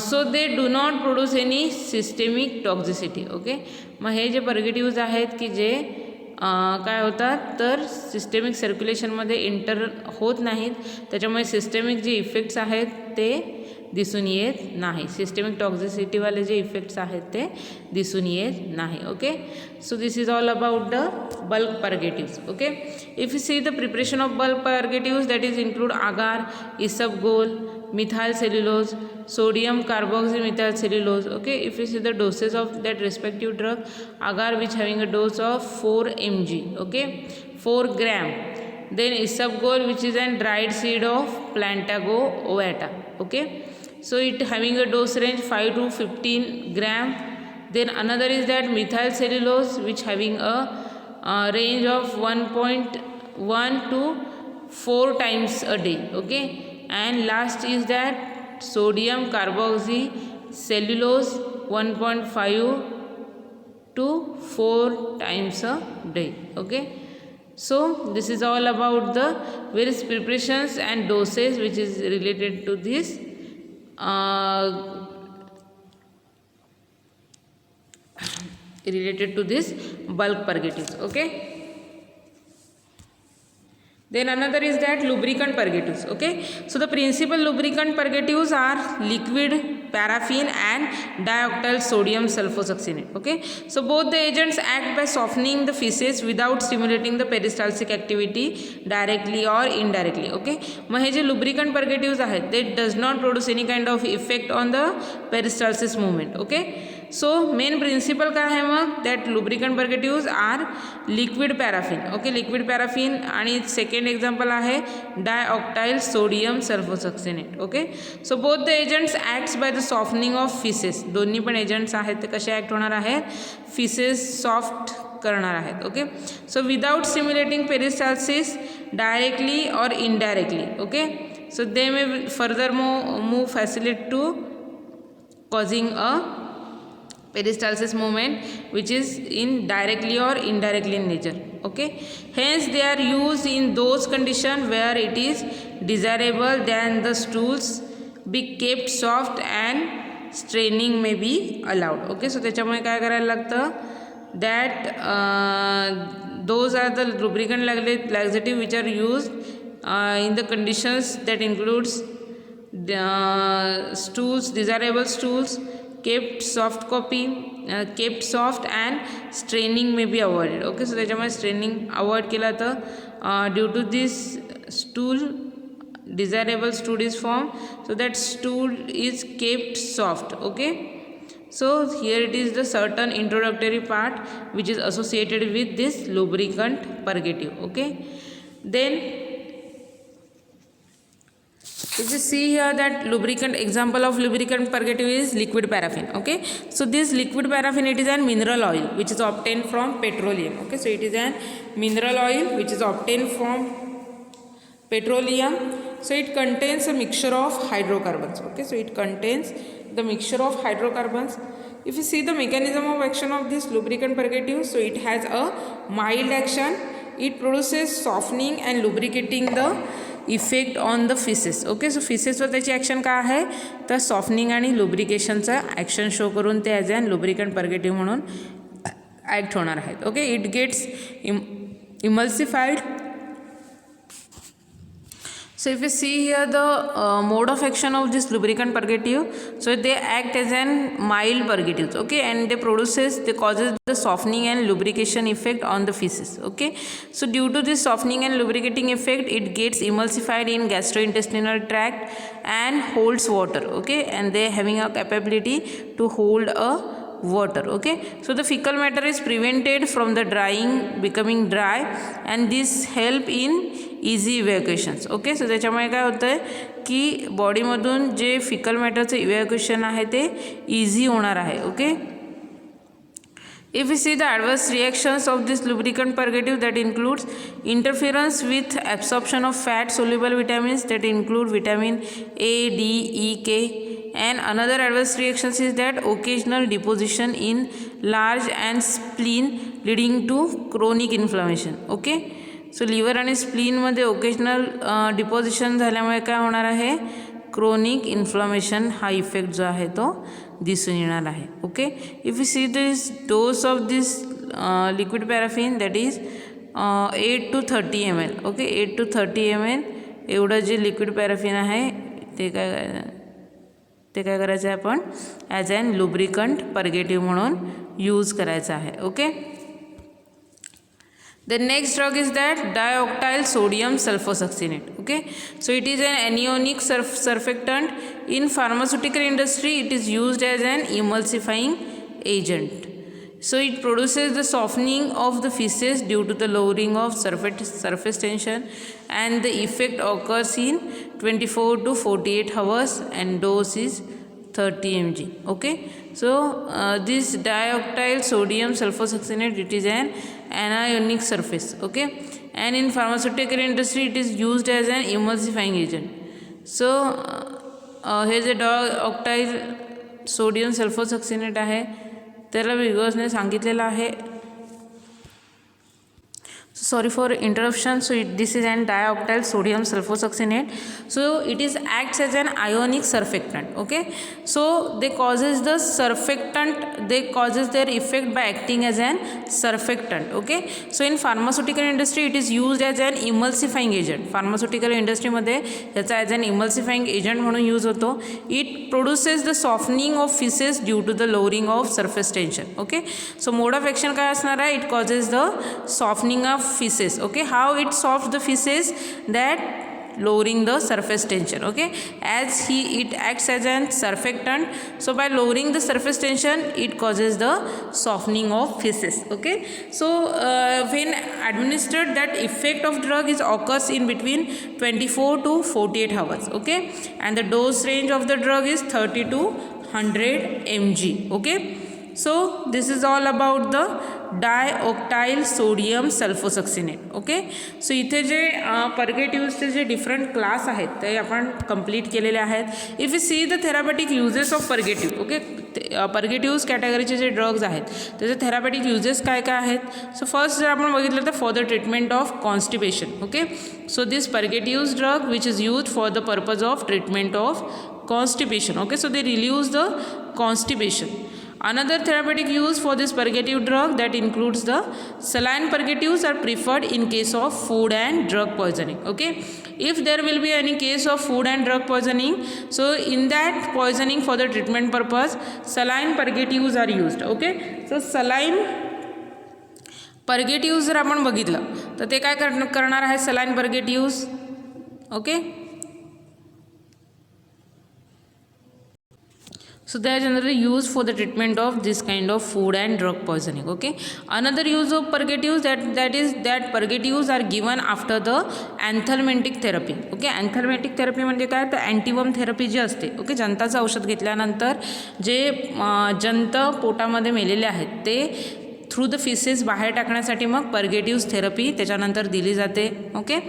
so they do not produce any systemic toxicity. Okay, मग हे जे पर्गेटिव्ज आहेत की जे काय होतात तर सिस्टेमिक सर्क्युलेशनमध्ये एंटर होत नाहीत, त्याच्यामुळे सिस्टेमिक जे इफेक्ट्स आहेत ते दिसून येत नाही. सिस्टेमिक टॉक्झिसिटीवाले जे इफेक्ट्स आहेत ते दिसून येत नाही. Okay, so this is all about the bulk purgatives. Okay, if you see the preparation of bulk purgatives that is include agar, isabgol, methyl cellulose, sodium carboxymethyl cellulose. Okay, if you see the doses of that respective drug, agar which having a dose of 4 mg, okay, 4 gram. Then isabgol which is a dried seed of Plantago ovata. Okay, so it having a dose range 5 to 15 gram. Then another is that methyl cellulose which having a range of 1.1 to 4 times a day. Okay, and last is that sodium carboxy cellulose 1.5 to 4 times a day. Okay, so this is all about the various preparations and doses which is related to this bulk purgatives. Okay, then another is that lubricant purgatives. Okay, so the principal lubricant purgatives are liquid paraffin and dioctyl sodium sulfosuccinate. Okay, so both the agents act by softening the feces without stimulating the peristaltic activity directly or indirectly. Okay, मग हे जे lubricant purgatives आहेत they does not produce any kind of effect on the peristalsis movement. Okay, so main principle काय आहे मग that lubricant purgatives are liquid paraffin. Okay, liquid paraffin आणि second example आहे dioctyl sodium sulfosuccinate. Okay, so both the agents acts by the softening of feces. दोन्ही पण agents आहेत ते कसे ॲक्ट होणार आहेत, feces सॉफ्ट करणार आहेत. Okay, so without stimulating peristalsis directly or indirectly. Okay, so they may further move facilitate to causing a peristalsis movement which is in directly or indirectly in nature. Okay, hence they are used in those conditions where it is desirable that the stools be kept soft and straining may be allowed. Okay, so त्याच्यामुळे काय करायला लागतं that those are the lubricant laxative which are used in the conditions that includes stools, desirable stools, kept soft and straining may be avoided. Okay, so त्याच्यामुळे straining avoid केला तर due to this stool desirable stool is formed, so that stool is kept soft. Okay, so here it is the certain introductory part which is associated with this lubricant purgative. Okay, then if you see here that lubricant, example of lubricant purgative is liquid paraffin. Okay, so this liquid paraffin, it is a mineral oil which is obtained from petroleum. Okay, so it is a mineral oil which is obtained from petroleum. So it contains a mixture of hydrocarbons. Okay, so it contains the mixture of hydrocarbons. If you see the mechanism of action of this lubricant purgative, so it has a mild action. It produces softening and lubricating the effect on the faeces. Okay, so फिसेसवर त्याची action काय आहे तर softening आणि लुब्रिकेशनचा action show करून ते as an lubricant पर्गेटिव्ह म्हणून act होणार आहेत. Okay, it gets emulsified. So if you see here the mode of action of this lubricant purgative, so they act as an mild purgatives. Okay, and they causes the softening and lubrication effect on the feces. Okay, so due to this softening and lubricating effect, it gets emulsified in gastrointestinal tract and holds water. Okay, and they having a capability to hold a water. Okay, so the fecal matter is prevented from the drying, becoming dry, and this help in easy evacuations. Okay, so त्याच्यामुळे काय होतं आहे की बॉडीमधून जे fickle मॅटरचं evacuation आहे ते easy होणार आहे. Okay, If we see the adverse reactions of this lubricant purgative, that includes interference with absorption of fat soluble vitamins, that include vitamin A, D, E, K. And another adverse reactions is that occasional deposition in large and spleen leading to chronic inflammation. Okay, so liver आणि spleen मध्ये occasional deposition झाल्यामुळे काय होणार आहे, chronic inflammation हा effect जो आहे तो दिसून येणार आहे. Okay, if you see this dose of this liquid paraffin that is 8 to 30 ml. Okay, 8 to 30 ml एवढं जे लिक्विड पॅराफिन आहे ते काय करायचं आहे आपण ॲज ॲन लुब्रिकंट पर्गेटिव्ह म्हणून यूज करायचं आहे. Okay, the next drug is that dioctyl sodium sulfosuccinate. Okay, so it is an anionic surfactant. In pharmaceutical industry it is used as an emulsifying agent. So it produces the softening of the feces due to the lowering of surface tension, and the effect occurs in 24 to 48 hours and dose is 30 mg. Okay, so this dioctyl sodium sulfosuccinate, it is an anionic surface. Okay, and in pharmaceutical industry it is used as an emulsifying agent. So हे जे dioctyl sodium sulfosuccinate आहे त्याला विगर्सने सांगितलेलं आहे. Sorry for interruption. So this is an dioctyl sodium sulfosuccinate. So it is acts as an ionic surfactant. Okay, so they causes the surfactant, they causes their effect by acting as an surfactant. Okay, so in pharmaceutical industry it is used as an emulsifying agent. Pharmaceutical industry मध्ये याचा as an emulsifying agent म्हणून use होतो. It produces the softening of feces due to the lowering of surface tension. Okay, so mode of action काय असणार आहे, it causes the softening of feces. Okay, how it softs the feces, that lowering the surface tension. Okay, as it acts as an surfactant, so by lowering the surface tension it causes the softening of feces. Okay, so when administered, that effect of drug is occurs in between 24 to 48 hours. Okay, and the dose range of the drug is 30 to 100 mg. Okay, so this is all about the dioctyl sodium sulfosuccinate. Okay, so इथे जे पर्गेटिव्हचे जे different class आहेत ते आपण complete केलेले आहेत. If you see the therapeutic uses of purgative. Okay, purgatives कॅटेगरीचे जे ड्रग्ज आहेत त्याचे थेरापेटिक युजेस काय काय आहेत. सो फर्स्ट जर आपण बघितलं तर for the treatment of constipation. Okay, so this purgatives drug which is use for the purpose of treatment of constipation. Okay, so they relieve the constipation. Another therapeutic use for this purgative drug, that includes the saline purgatives are preferred in case of food and drug poisoning. Okay, if there will be any case of food and drug poisoning, so in that poisoning for the treatment purpose saline purgatives are used. Okay, so saline purgatives जर आपण बघितलं तर ते काय करणार आहे saline purgatives. Okay, so they are generally used for the treatment of this kind of food and drug poisoning. Okay, another use of purgatives, that purgatives are given after the anthelmintic therapy. Okay, anthelmintic therapy म्हणजे काय तर अँटीवर्म therapy जी असते. Okay, जंताचं औषध घेतल्यानंतर जे जंत पोटामध्ये मेलेले आहेत ते थ्रू द फिसेस बाहेर टाकण्यासाठी मग पर्गेटिव्स थेरपी त्याच्यानंतर दिली जाते. Okay,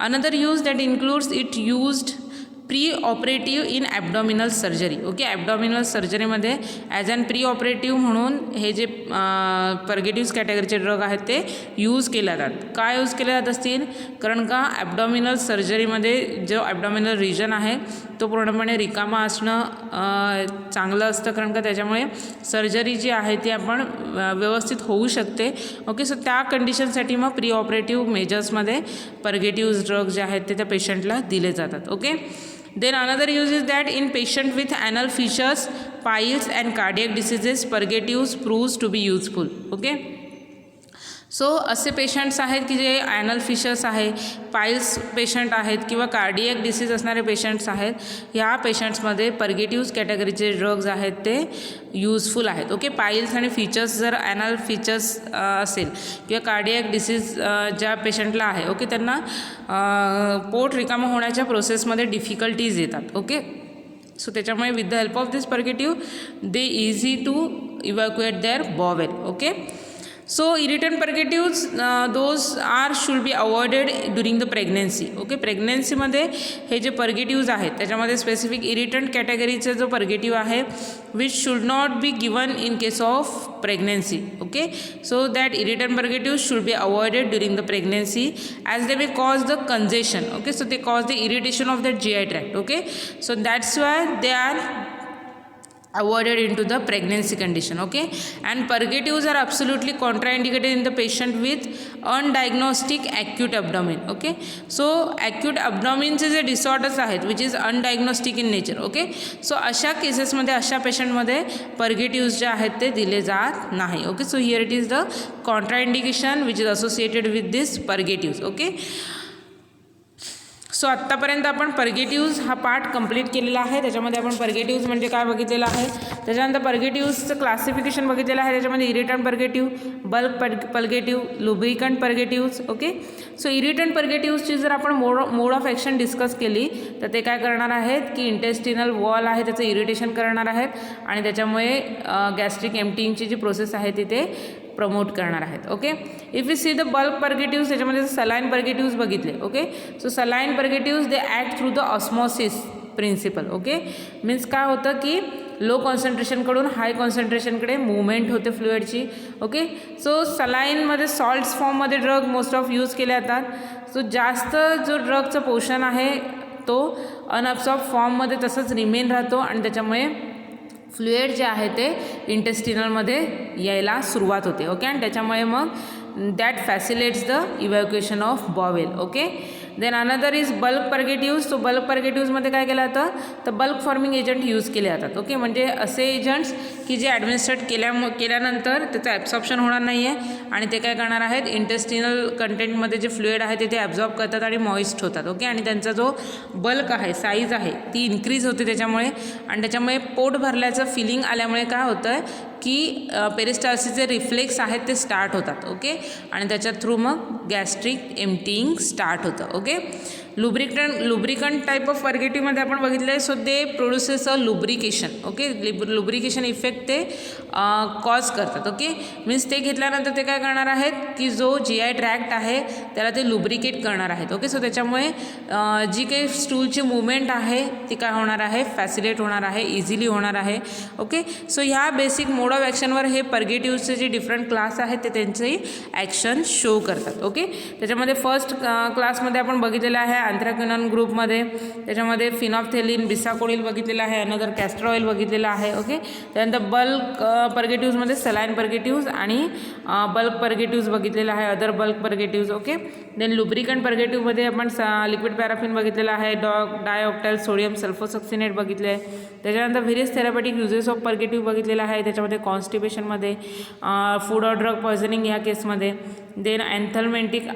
another use that includes it used pre operative in abdominal surgery. Okay, abdominal सर्जरीमध्ये ॲज अन प्री ऑपरेटिव्ह म्हणून हे जे पर्गेटिव्स कॅटेगरीचे ड्रग आहेत ते यूज केले जातात. काय यूज केले जात असतील, कारण का ॲबडॉमिनल सर्जरीमध्ये जो ॲबडॉमिनल रिजन आहे तो पूर्णपणे रिकामा असणं चांगलं असतं, कारण का त्याच्यामुळे सर्जरी जी आहे ती आपण व्यवस्थित होऊ शकते. ओके, सो त्या कंडिशनसाठी मग प्री ऑपरेटिव्ह मेजर्समध्ये पर्गेटिव्स ड्रग जे आहेत ते त्या पेशंटला दिले जातात. Okay, then another use is that in patient with anal fissures, piles and cardiac diseases purgatives proves to be useful. Okay, so असे पेशंट्स आहेत की जे ॲनल फिशर्स आहे, पाईल्स पेशंट आहेत किंवा कार्डियक डिसीज असणारे पेशंट्स आहेत. ह्या पेशंट्समध्ये पर्गेटिव्स कॅटेगरीचे ड्रग्ज आहेत ते यूजफुल आहेत. ओके, पाईल्स आणि फीचर्स जर ॲनल फीचर्स असेल किंवा कार्डियक डिसीज ज्या पेशंटला आहे, ओके, त्यांना पोट रिकामं होण्याच्या प्रोसेसमध्ये डिफिकल्टीज येतात. ओके, सो त्याच्यामुळे with the help of this purgative they easy to evacuate their bowel. Okay. So irritant purgatives those are should be avoided during the pregnancy. Okay. प्रेग्नन्सीमध्ये हे जे पर्गेटिव्ज आहेत त्याच्यामध्ये स्पेसिफिक इरिटंट कॅटेगरीचा जो पर्गेटिव्ह आहे which should not be given in case of pregnancy. Okay. So that irritant purgative should be avoided during the pregnancy as they may cause the congestion. Okay. So they cause the irritation of that GI tract. Okay. So that's why they are avoided into the pregnancy condition. Okay. And purgatives are absolutely contraindicated in the patient with undiagnostic acute abdomen. Okay. So acute abdomen चे जे disorders आहेत which is undiagnostic in nature. Okay. So अशा केसेसमध्ये अशा पेशंटमध्ये purgatives जे आहेत ते दिले जात नाही. Okay. So here it is the contraindication which is associated with this purgatives. Okay. So आत्तापर्यंत आपण पर्गेटिव्ज हा पार्ट कंप्लीट केलेला आहे. त्याच्यामध्ये आपण पर्गेटिव्ज म्हणजे काय बघितलेलं आहे. त्याच्यानंतर पर्गेटिव्जचं क्लासिफिकेशन बघितलेलं आहे. त्याच्यामध्ये इरिटंट पर्गेटिव्ह, बल्क पर्गेटिव्ह, लुब्रिकंट पर्गेटिव्ज. ओके. सो इरिटंट पर्गेटिव्जची जर आपण मोड ऑफ ॲक्शन डिस्कस केली तर ते काय करणार आहेत की इंटेस्टिनल वॉल आहे त्याचं इरिटेशन करणार आहेत आणि त्याच्यामुळे गॅस्ट्रिक एम्प्टिंगची जी प्रोसेस आहे ती ते प्रमोट करणार आहेत. Okay. If you see the bulk purgatives त्याच्यामध्ये सलाईन पर्गेटिव्ज बघितले. Okay. So saline purgatives they act through the osmosis principle. Okay. Means काय होतं की लो कॉन्सन्ट्रेशनकडून हाय कॉन्सन्ट्रेशनकडे मुवमेंट होते फ्लुइडची. ओके. सो सलाईनमध्ये सॉल्ट्स फॉर्ममध्ये ड्रग मोस्ट ऑफ यूज केले जातात. सो जास्त जो ड्रगचं पोर्शन आहे तो अनअब्सॉर्ब फॉर्ममध्ये तसंच रिमेन राहतो आणि त्याच्यामुळे फ्लुइड जे आहे ते इंटेस्टिनलमध्ये यायला सुरुवात होते. ओके. आणि त्याच्यामुळे मग that facilitates the evacuation of bowel. Okay. Then another is bulk purgatives. So bulk पर्गेटिव्जमध्ये काय केलं जातं तर बल्क फॉर्मिंग एजंट यूज केले जातात. ओके. म्हणजे असे एजंट्स की जे ॲडमिनिस्ट्रेट केल्यानंतर त्याचं ॲब्सॉर्प्शन होणार नाही आहे आणि ते काय करणार आहेत इंटेस्टिनल कंटेंटमध्ये जे फ्लुइड आहे ते ॲब्झॉर्ब करतात आणि मॉइस्ट होतात. ओके. आणि त्यांचा जो बल्क आहे साईज आहे ती इन्क्रीज होते त्याच्यामुळे आणि त्याच्यामुळे पोट भरल्याचं फिलिंग आल्यामुळे काय होतं आहे की पेरिस्टाल्सिसचे रिफ्लेक्स आहेत ते स्टार्ट होतात. ओके. आणि त्याच्या थ्रू मग गॅस्ट्रिक एम्प्टिंग स्टार्ट होतं. ओके. लुब्रिकंट टाईप ऑफ पर्गेटिव्हमध्ये आपण बघितलं आहे. सो दे प्रोड्युसेस अ लुब्रिकेशन. ओके. लुब्रिकेशन इफेक्ट ते कॉज करतात. ओके. मीन्स ते घेतल्यानंतर ते काय करणार आहेत की जो GI ट्रॅक्ट आहे त्याला ते लुब्रिकेट करणार आहेत. ओके. सो त्याच्यामुळे जी काही स्टूलची मुवमेंट आहे ती काय होणार आहे फॅसिलेट होणार आहे, इझिली होणार आहे. ओके. सो ह्या बेसिक मोड ऑफ ॲक्शनवर हे पर्गेटिव्हचे जे डिफरंट क्लास आहेत ते त्यांचे ॲक्शन शो करतात. ओके. त्याच्यामध्ये फर्स्ट क्लासमध्ये आपण बघितलेलं आहे अँथ्राक्विनॉन ग्रुपमध्ये. त्याच्यामध्ये फिनॉफ्थेलिन, बिसाकोडिल बघितलेलं आहे, अनदर कॅस्टर ऑइल बघितलेलं आहे. ओके. त्यानंतर बल्क पर्गेटिव्जमध्ये सलाईन पर्गेटिव्ज आणि बल्क पर्गेटिव्ज बघितलेलं आहे, other bulk purgatives. Okay. Then lubricant पर्गेटिव्हमध्ये आपण लिक्विड पॅराफिन बघितलेलं आहे, डायऑक्टाइल सोडियम सल्फोसक्सिनेट बघितले आहे. त्याच्यानंतर various therapeutic uses of purgative बघितलेलं आहे. त्याच्यामध्ये कॉन्स्टिपेशनमध्ये, फूड ऑर ड्रग पॉयझनिंग या केसमध्ये. Then anthelmintic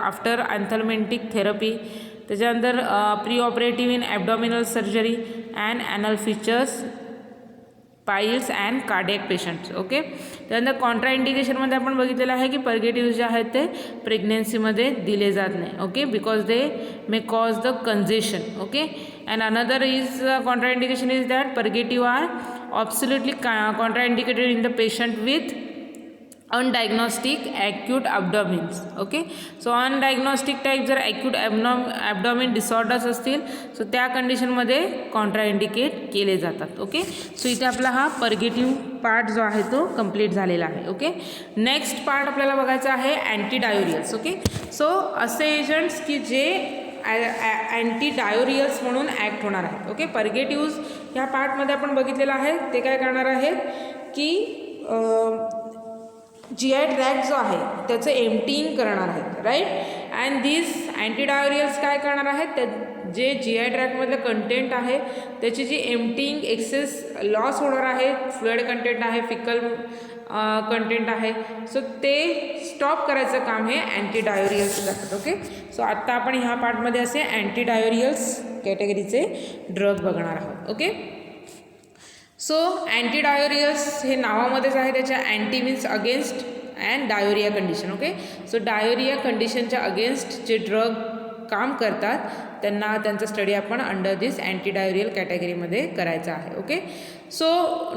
after anthelmintic therapy. त्याच्यानंतर pre operative in abdominal surgery and anal features, piles and cardiac patients. Okay. त्यानंतर कॉन्ट्राइंडिकेशनमध्ये आपण बघितलेलं आहे की पर्गेटिव्ह जे आहेत ते प्रेग्नेन्सीमध्ये दिले जात नाही. Okay. Because they may cause the congestion. Okay. And another is contraindication is that purgative are absolutely contraindicated in the patient with undiagnostic acute abdomens. Okay. So undiagnostic type जर ॲक्यूट ॲबडॉमिन डिसऑर्डर्स असतील so त्या कंडिशनमध्ये contraindicate केले जातात. Okay. So इथे आपला हा पर्गेटिव्ह part जो आहे तो कंप्लीट झालेला आहे. ओके. नेक्स्ट पार्ट आपल्याला बघायचा आहे अँटीडायोरियल्स. ओके. सो असे एजंट्स की जे अँटीडायोरियल्स म्हणून ॲक्ट होणार आहेत. ओके. पर्गेटिव्ज ह्या पार्टमध्ये आपण बघितलेलं आहे ते काय करणार आहेत की GI ट्रॅक्ट जो आहे त्याचं एम्प्टिंग करणार आहेत. राईट. अँड दिस अँटीडायोरियल्स काय करणार आहेत त्या जे GI ट्रॅक्टमधलं कंटेंट आहे त्याची जी एम्प्टिंग एक्सेस लॉस होणार आहे, फ्लुइड कंटेंट आहे, फिकल कंटेंट आहे, सो ते स्टॉप करायचं काम हे अँटीडायोरियल्स करतात. ओके. सो आत्ता आपण ह्या पार्टमध्ये असे अँटीडायोरियल्स कॅटेगरीचे ड्रग बघणार आहोत. ओके. सो अँटीडायोरियल्स हे नावामध्येच आहे. त्याच्या anti means against and diarrhoea condition. Okay. So diarrhoea कंडिशनच्या अगेन्स्ट जे ड्रग काम करतात त्यांना त्यांचा स्टडी आपण अंडर दिस अँटी डायोरियल कॅटेगरीमध्ये करायचा आहे. ओके, सो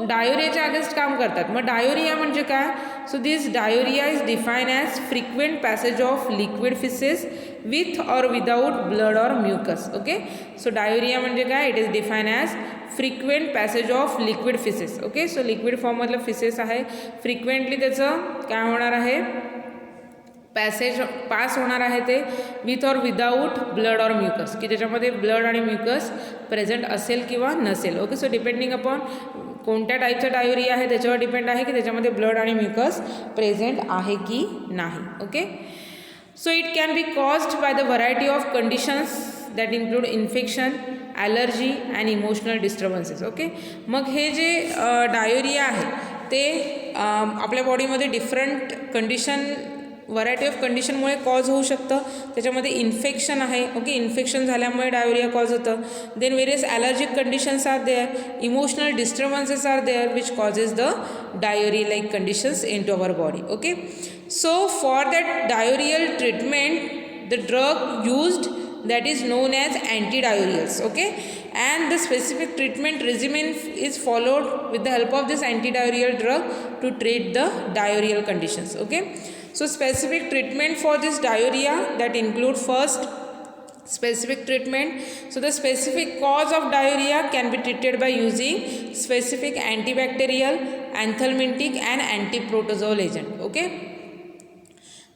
डायोरियाच्या अगेन्स्ट काम करतात. मग डायोरिया म्हणजे काय? So this diarrhoea is define as frequent passage of liquid faeces with or without blood or mucus. Okay, so diarrhoea म्हणजे काय? It is define as frequent passage of liquid faeces. Okay, so liquid फॉर्ममधलं faeces आहे, frequently त्याचं काय होणार आहे? Passage pass होणार आहे ते with or without blood or mucus, की त्याच्यामध्ये ब्लड आणि म्युकस प्रेझेंट असेल किंवा नसेल. ओके, सो डिपेंडिंग अपॉन कोणत्या टाईपचा डायोरिया आहे त्याच्यावर डिपेंड आहे की त्याच्यामध्ये ब्लड आणि म्युकस प्रेझेंट आहे की नाही. Okay, so it can be caused by the variety of conditions that include infection, allergy and emotional disturbances. Okay, मग हे जे डायोरिया आहे ते आपल्या बॉडीमध्ये डिफरंट कंडिशन, व्हरायटी ऑफ कंडिशनमुळे कॉज होऊ शकतं. त्याच्यामध्ये इन्फेक्शन आहे. ओके, इन्फेक्शन झाल्यामुळे डायोरिया कॉज होतं. Then various allergic conditions are there, emotional disturbances are there which causes the diarrhoea like conditions into our body. Okay, so for that diarrhoeal treatment the drug used that is known as antidiarrheals. Okay, and the specific treatment regimen is followed with the help of this antidiarrheal drug to treat the diarrheal conditions. Okay, so specific treatment for this diarrhea that include first specific treatment. So the specific cause of diarrhea can be treated by using specific antibacterial, anthelmintic and antiprotozoal agent. Okay,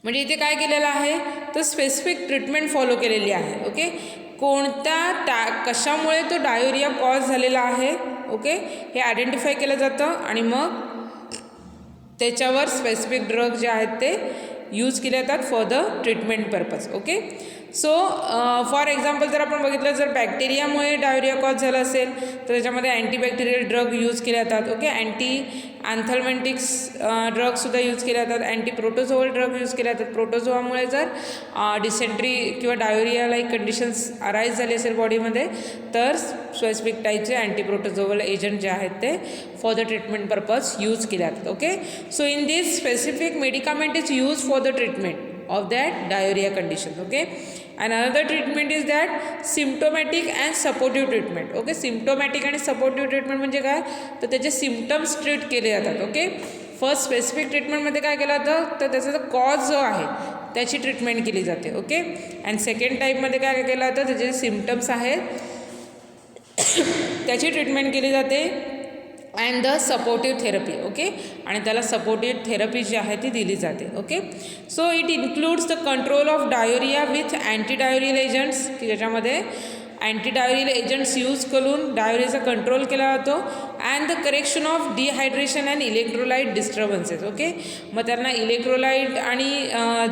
म्हणजे इथे काय केलेलं आहे तर specific treatment follow केलेली आहे. Okay, कोणत्या कशामुळे तो डायोरिया कॉज झालेला आहे. ओके, हे आयडेंटिफाय केलं जातं आणि मग त्याच्यावर स्पेसिफिक ड्रग जे आहेत ते यूज केले जातात for the treatment purpose. Okay, so for example जर आपण बघितलं जर बॅक्टेरियामुळे डायोरिया कॉज झाला असेल तर त्याच्यामध्ये अँटीबॅक्टेरियल ड्रग यूज केले जातात. ओके, अँथलमेंटिक्स ड्रगसुद्धा यूज केले जातात, अँटीप्रोटोझोअल ड्रग यूज केले जातात. प्रोटोझोआमुळे जर डिसेंट्री किंवा डायोरिया लाईक कंडिशन्स अराईज झाली असेल बॉडीमध्ये तर स्पेसिफिक टाईपचे अँटीप्रोटोझोअल एजंट जे आहेत ते for the treatment purpose use केले जातात. Okay, so in this specific medicament is use for the treatment of that diarrhea condition. Okay, and another treatment is that symptomatic and supportive treatment. Okay, symptomatic and supportive treatment म्हणजे काय तर त्याचे symptoms treat केले जातात. Okay, first specific ट्रीटमेंटमध्ये काय केलं जातं तर त्याचा जो कॉज जो आहे त्याची ट्रीटमेंट केली जाते. ओके, अँड सेकंड टाईपमध्ये काय केलं जातं त्याचे सिम्पटम्स आहेत त्याची ट्रीटमेंट केली जाते and the supportive therapy. Okay, आणि त्याला सपोर्टिव्ह थेरपी जी आहे ती दिली जाते. Okay, so it includes the control of diarrhoea with antidiarrhoeal agents, की ज्याच्यामध्ये अँटीडायोरियल एजंट्स यूज करून डायोरियाचा कंट्रोल केला जातो and the correction of dehydration and electrolyte disturbances. Okay, मग त्यांना इलेक्ट्रोलाइट आणि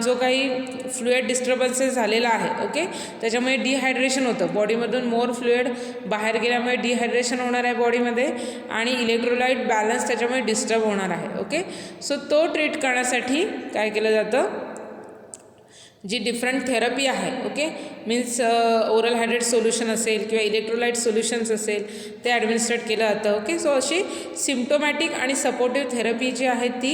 जो काही फ्लुएड डिस्टर्बन्सेस झालेला आहे ओके त्याच्यामुळे डिहायड्रेशन होतं बॉडीमधून, मोर फ्लुएड बाहेर गेल्यामुळे डिहायड्रेशन होणार आहे बॉडीमध्ये आणि इलेक्ट्रोलाइट बॅलन्स त्याच्यामुळे डिस्टर्ब होणार आहे. ओके, सो तो ट्रीट करण्यासाठी काय केलं जातं जी डिफरंट थेरपी आहे. Okay, means oral hydrate solution असेल किंवा इलेक्ट्रोलाइट सोल्युशन्स असेल ते ॲडमिनिस्ट्रेट केलं जातं. ओके, सो अशी सिम्प्टोमॅटिक आणि सपोर्टिव्ह थेरपी जी आहे ती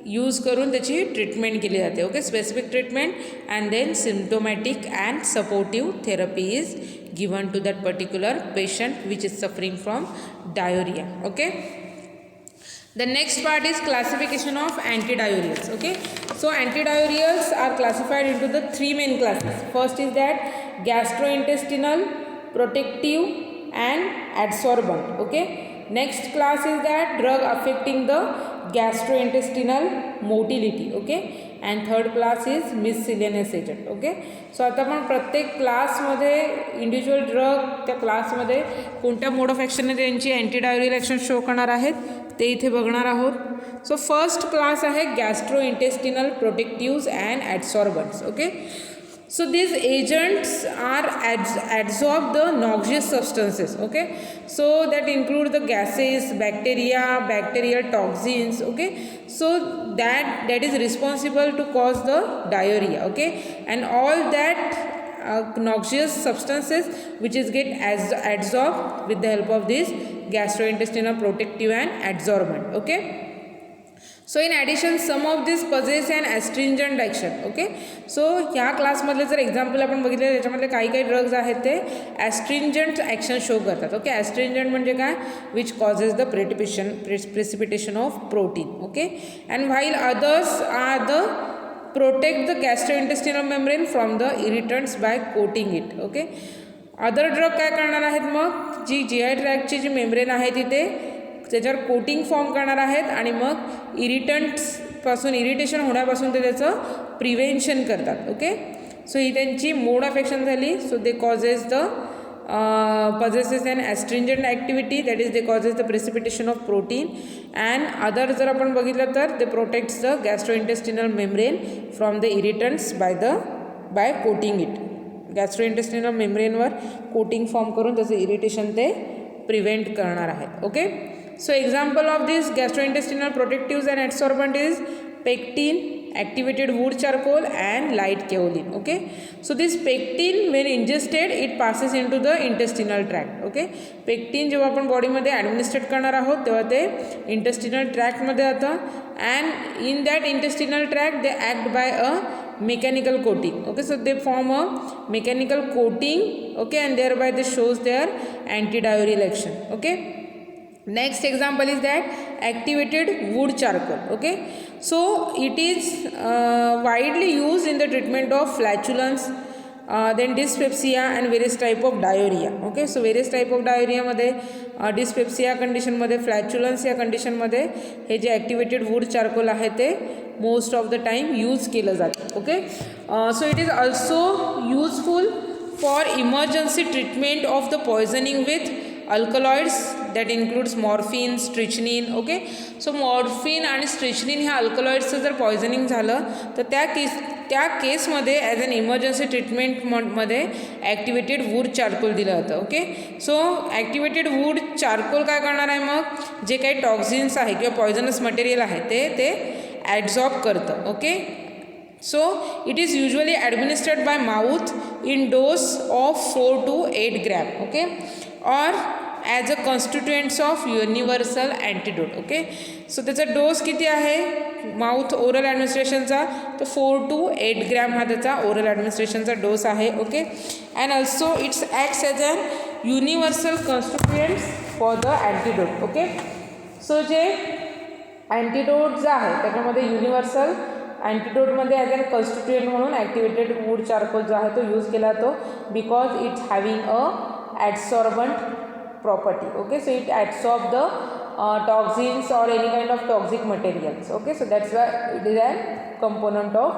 यूज करून त्याची ट्रीटमेंट केली जाते. Okay, specific treatment and then symptomatic and supportive therapy is given to that particular patient which is suffering from diarrhoea. Okay, the next part is classification of antidiarrheals. Okay, so antidiarrheals are classified into the three main classes. First is that gastrointestinal, protective and adsorbent. Okay, next class is that drug affecting the gastrointestinal motility. Okay, and third class is miscellaneous agent. Okay, so आता आपण प्रत्येक क्लासमध्ये individual drug त्या क्लासमध्ये कोणत्या मोड of ॲक्शनने त्यांची अँटीडायोरियल action show करणार आहेत ते इथे बघणार आहोत. सो फर्स्ट क्लास आहे gastrointestinal protectives and adsorbents. Okay, so these agents are adsorb the noxious substances. Okay, so that include the gases, bacteria, bacterial toxins. Okay, so that is responsible to cause the diarrhea. Okay, and all that noxious substances which is get adsorbed with the help of this gastrointestinal protective and adsorbent. Okay, so in addition some of this possess and astringent action. Okay, so ह्या क्लासमधले जर example आपण बघितले त्याच्यामधले काही drugs आहेत ते astringent action show करतात. ओके, ॲस्ट्रिंजंट म्हणजे काय, which causes the precipitation of protein. Okay, and while others are the protect the gastrointestinal membrane from the irritants by coating it. Okay, other drug काय करणार आहेत, मग जी GI ट्रॅकची जी membrane आहे तिथे त्याच्यावर कोटिंग फॉर्म करणार आहेत आणि मग इरिटंट्सपासून इरिटेशन होण्यापासून ते त्याचं प्रिव्हेन्शन करतात. ओके, सो ही त्यांची मोड ऑफ ॲक्शन झाली. So they causes the possesses an astringent activity, that is they causes the precipitation of protein, and other जर आपण बघितलं तर they protects the gastrointestinal membrane from the irritants by coating it. Gastrointestinal मेम्ब्रेनवर coating form करून त्याचं irritation ते prevent करणार आहेत. Okay, so example of this gastrointestinal protectives and adsorbent is pectin, activated wood charcoal and light kaolin. Okay, so this pectin when ingested it passes into the intestinal tract. Okay, pectin जेव्हा आपण बॉडीमध्ये ॲडमिनिस्ट्रेट करणार आहोत तेव्हा ते intestinal ट्रॅक्टमध्ये जातं, and in that intestinal tract they act by a mechanical coating. Okay, so they form a mechanical coating. Okay, and thereby they shows their antidiarrheal action. Okay, next example is that activated wood charcoal. Okay, so it is widely used in the treatment of flatulence, then dyspepsia and various type of diarrhea. Okay, so various type of diarrhea मध्ये dyspepsia condition मध्ये flatulence या condition मध्ये हे जे activated wood charcoal आहे ते most of the time use केलं जातं. Okay, so it is also useful for emergency treatment of the poisoning with alkaloids, that includes morphine, strychnine. Okay, so morphine आणि strychnine ह्या अल्कलॉइड्सचं जर पॉयझनिंग झालं तर त्या केसमध्ये ॲज अन इमर्जन्सी ट्रीटमेंटमध्ये ॲक्टिवेटेड वूड चारकोल दिलं जातं. Okay, so activated wood charcoal काय करणार आहे, मग जे काही टॉक्झिन्स आहे किंवा पॉयझनस मटेरियल आहे ते ॲब्झॉर्ब करतं. Okay, so it is usually administered by mouth in dose of 4 to 8 gram. Okay, or as a constituents of universal antidote. Okay, so त्याचा डोस किती आहे माउथ ओरल ॲडमिनिस्ट्रेशनचा, तर 4 to 8 ग्रॅम हा त्याचा oral ॲडमिनिस्ट्रेशनचा डोस आहे. Okay, and also it's acts as an universal constituents for the antidote. Okay, so जे antidote जे आहे त्याच्यामध्ये युनिव्हर्सल अँटीडोटमध्ये ॲज अन कॉन्स्टिट्युएंट म्हणून ॲक्टिवेटेड वूड चारकोल जो आहे तो यूज केला जातो, because it's having a adsorbent property. Okay, so it adsorb the toxins or any kind of toxic materials. Okay, so that's why it is a component of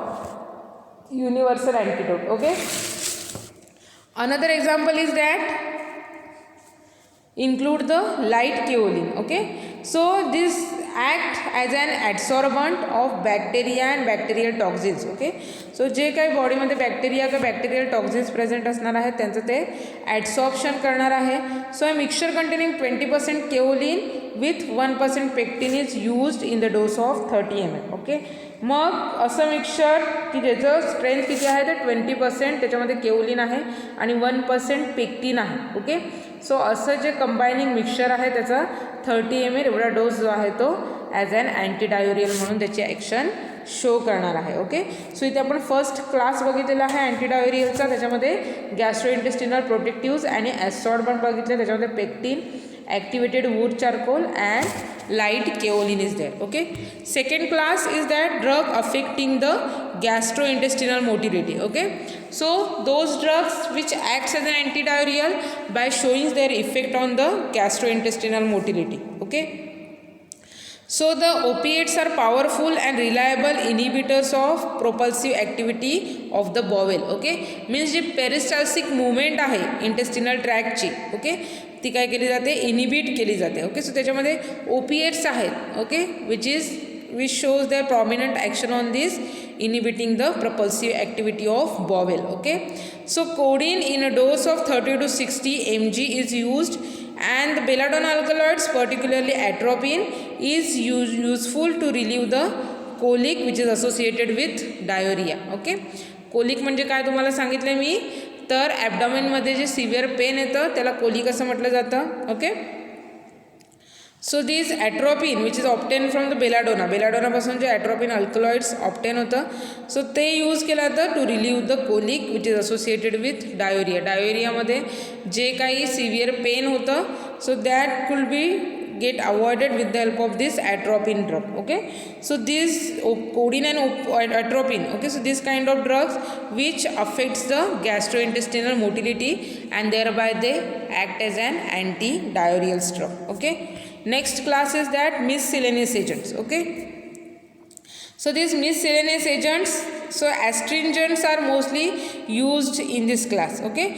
universal antidote. Okay, another example is that include the light kaolin. Okay, so this act as an adsorbent of bacteria and bacterial toxins. Okay, so जे काही बॉडीमध्ये bacteria किंवा bacterial toxins present असणार आहेत त्यांचं ते ॲडसॉर्प्शन करणार आहे. So a mixture containing 20% kaolin with 1% pectin is used in the dose of 30 ml. Okay, मग असं मिक्सचर की ज्याचं स्ट्रेंथ किती आहे तर 20% त्याच्यामध्ये केओलिन आहे आणि 1% पेक्टिन आहे. ओके, सो असं जे कंबायनिंग मिक्सचर आहे त्याचा 30 ml एवढा डोस जो आहे तो ॲज अन अँटीडायोरियल म्हणून त्याची ॲक्शन शो करणार आहे. ओके, सो इथे आपण फर्स्ट क्लास बघितलेला आहे अँटीडायोरियलचा, त्याच्यामध्ये गॅस्ट्रोइंटेस्टिनल प्रोटेक्टिव्स आणि ॲसॉर्बंट बघितले, त्याच्यामध्ये pectin, activated wood charcoal and light kaolin is there. Okay, second class is that drug affecting the gastrointestinal motility. Okay, so those drugs which acts as an antidiarrhoeal by showing their effect on the gastrointestinal motility. Okay, so the opiates are powerful and reliable inhibitors of propulsive activity of the bowel. Okay, means जी peristaltic movement आहे intestinal tract ची, okay, ती काय केली जाते, inhibit केली जाते. Okay, so त्याच्यामध्ये ओपिएट्स आहेत. Okay, which shows their prominent action on this inhibiting the propulsive activity of bowel. Okay, so codeine in a dose of 30 to 60 mg is used, and the belladonna alkaloids, particularly atropine, is useful to relieve the colic which is associated with diarrhea. Okay, colic म्हणजे काय तुम्हाला सांगितलं मी, तर ॲबडॉमेनमध्ये जे severe pen येतं त्याला colic असं म्हटलं जातं. Okay, so this atropine which is obtain from the बेलाडोनापासून जे ॲट्रोपिन अल्कलॉइड्स ऑप्टेन होतं, सो ते यूज केलं जातं to relieve the colic which is associated with डायोरियामध्ये जे काही सिव्हिअर पेन होतं, so that could be get avoided with the help of this atropine drug. Okay, so this codeine and atropine, okay, so this kind of drugs which affects the gastrointestinal motility and thereby they act as an anti-diarrheal drug. Okay, next class is that miscellaneous agents. Okay, so these miscellaneous agents, so astringents are mostly used in this class. Okay,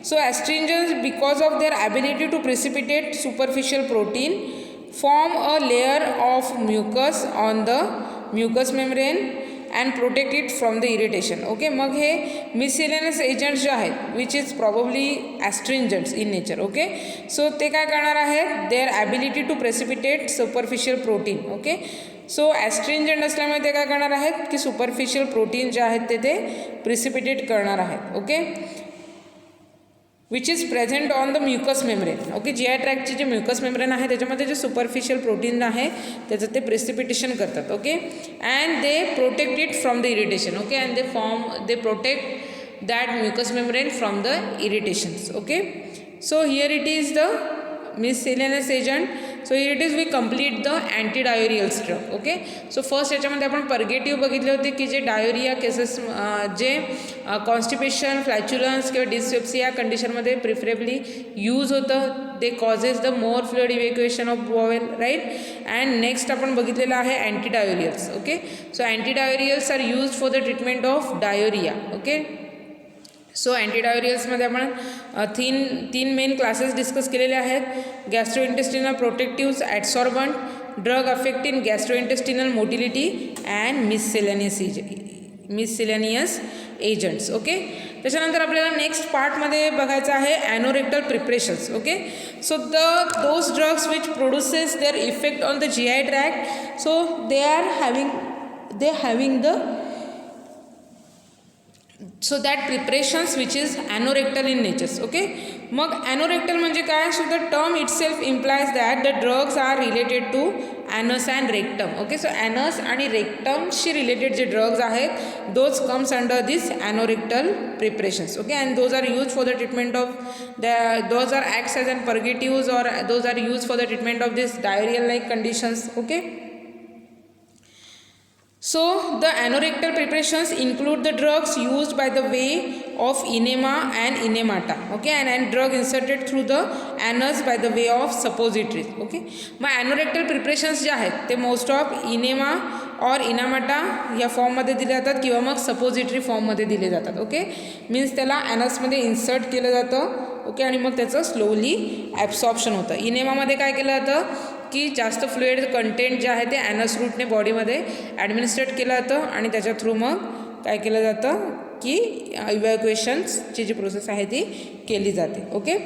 so astringents, because of their ability to precipitate superficial protein, form a layer of mucus on the mucous membrane and protect it from the irritation. Okay, मग हे miscellaneous agents जे आहेत which is probably astringents in nature. Okay, so ते काय करणार आहेत, their ability to precipitate superficial protein. Okay, so astringent असल्यामुळे ते काय करणार आहेत की सुपरफिशियल प्रोटीन जे आहेत ते प्रिसिपिटेट करणार आहेत. Okay, which is present on the mucous membrane. Okay, GI ट्रॅक्टचे जे म्युकस मेम्ब्रेन आहे त्याच्यामध्ये जे सुपरफिशियल प्रोटीन आहे त्याचं ते प्रिसिपिटेशन करतात. Okay, and they protect it from the irritation. Okay, and they protect that mucus membrane from the irritations. Okay, so here it is the miscellaneous agent. So here it is we complete the antidiarrhoeals drug. Okay, so first याच्यामध्ये आपण पर्गेटिव्ह बघितले होते की जे डायोरिया cases जे constipation, फ्लॅच्युलन्स किंवा dyspepsia कंडिशनमध्ये preferably use होतं. They causes the more fluid evacuation of bowel, right. And next आपण बघितलेलं आहे antidiarrhoeals. Okay, so antidiarrhoeals are use for the treatment of diarrhoea. Okay, so अँटीडायोरियल्समध्ये आपण तीन मेन क्लासेस डिस्कस केलेले आहेत. Gastrointestinal protectives, adsorbent, drug affecting gastrointestinal motility and miscellaneous agents. Okay, त्याच्यानंतर आपल्याला नेक्स्ट पार्टमध्ये बघायचं आहे anorectal preparations. Okay, so those drugs which produces their effect on the GI tract, so they having the so that preparations which is anorectal in natures. Okay, मग anorectal म्हणजे काय, so the term itself implies that the drugs are related to anus and rectum. Okay, so anus आणि रेक्टमशी related जे drugs आहेत those comes under this anorectal preparations. Okay, and those are use for the treatment of those are acts as an purgatives or those are use for the treatment of this diarrhoeal like conditions. Okay, so the anorectal preparations include the drugs used by the way of enema and enemata. Okay, and drug inserted through the anus by the way of suppositories. Okay, मग anorectal preparations जे आहेत ते most of enema और इनामाटा या फॉर्ममध्ये दिले जातात किंवा मग सपोजिटरी फॉर्ममध्ये दिले जातात. ओके, मीन्स त्याला ॲनसमध्ये इन्सर्ट केलं जातं. ओके, आणि मग त्याचं स्लोली ॲब्सॉर्प्शन होतं. इनेमामध्ये काय केलं जातं की जास्त फ्लुइड कंटेंट जे आहे ते ॲनस रूटने बॉडीमध्ये ॲडमिनिस्ट्रेट केलं जातं आणि त्याच्या थ्रू मग काय केलं जातं की इव्हॅक्युएशन्सची जी प्रोसेस आहे ती केली जाते. ओके,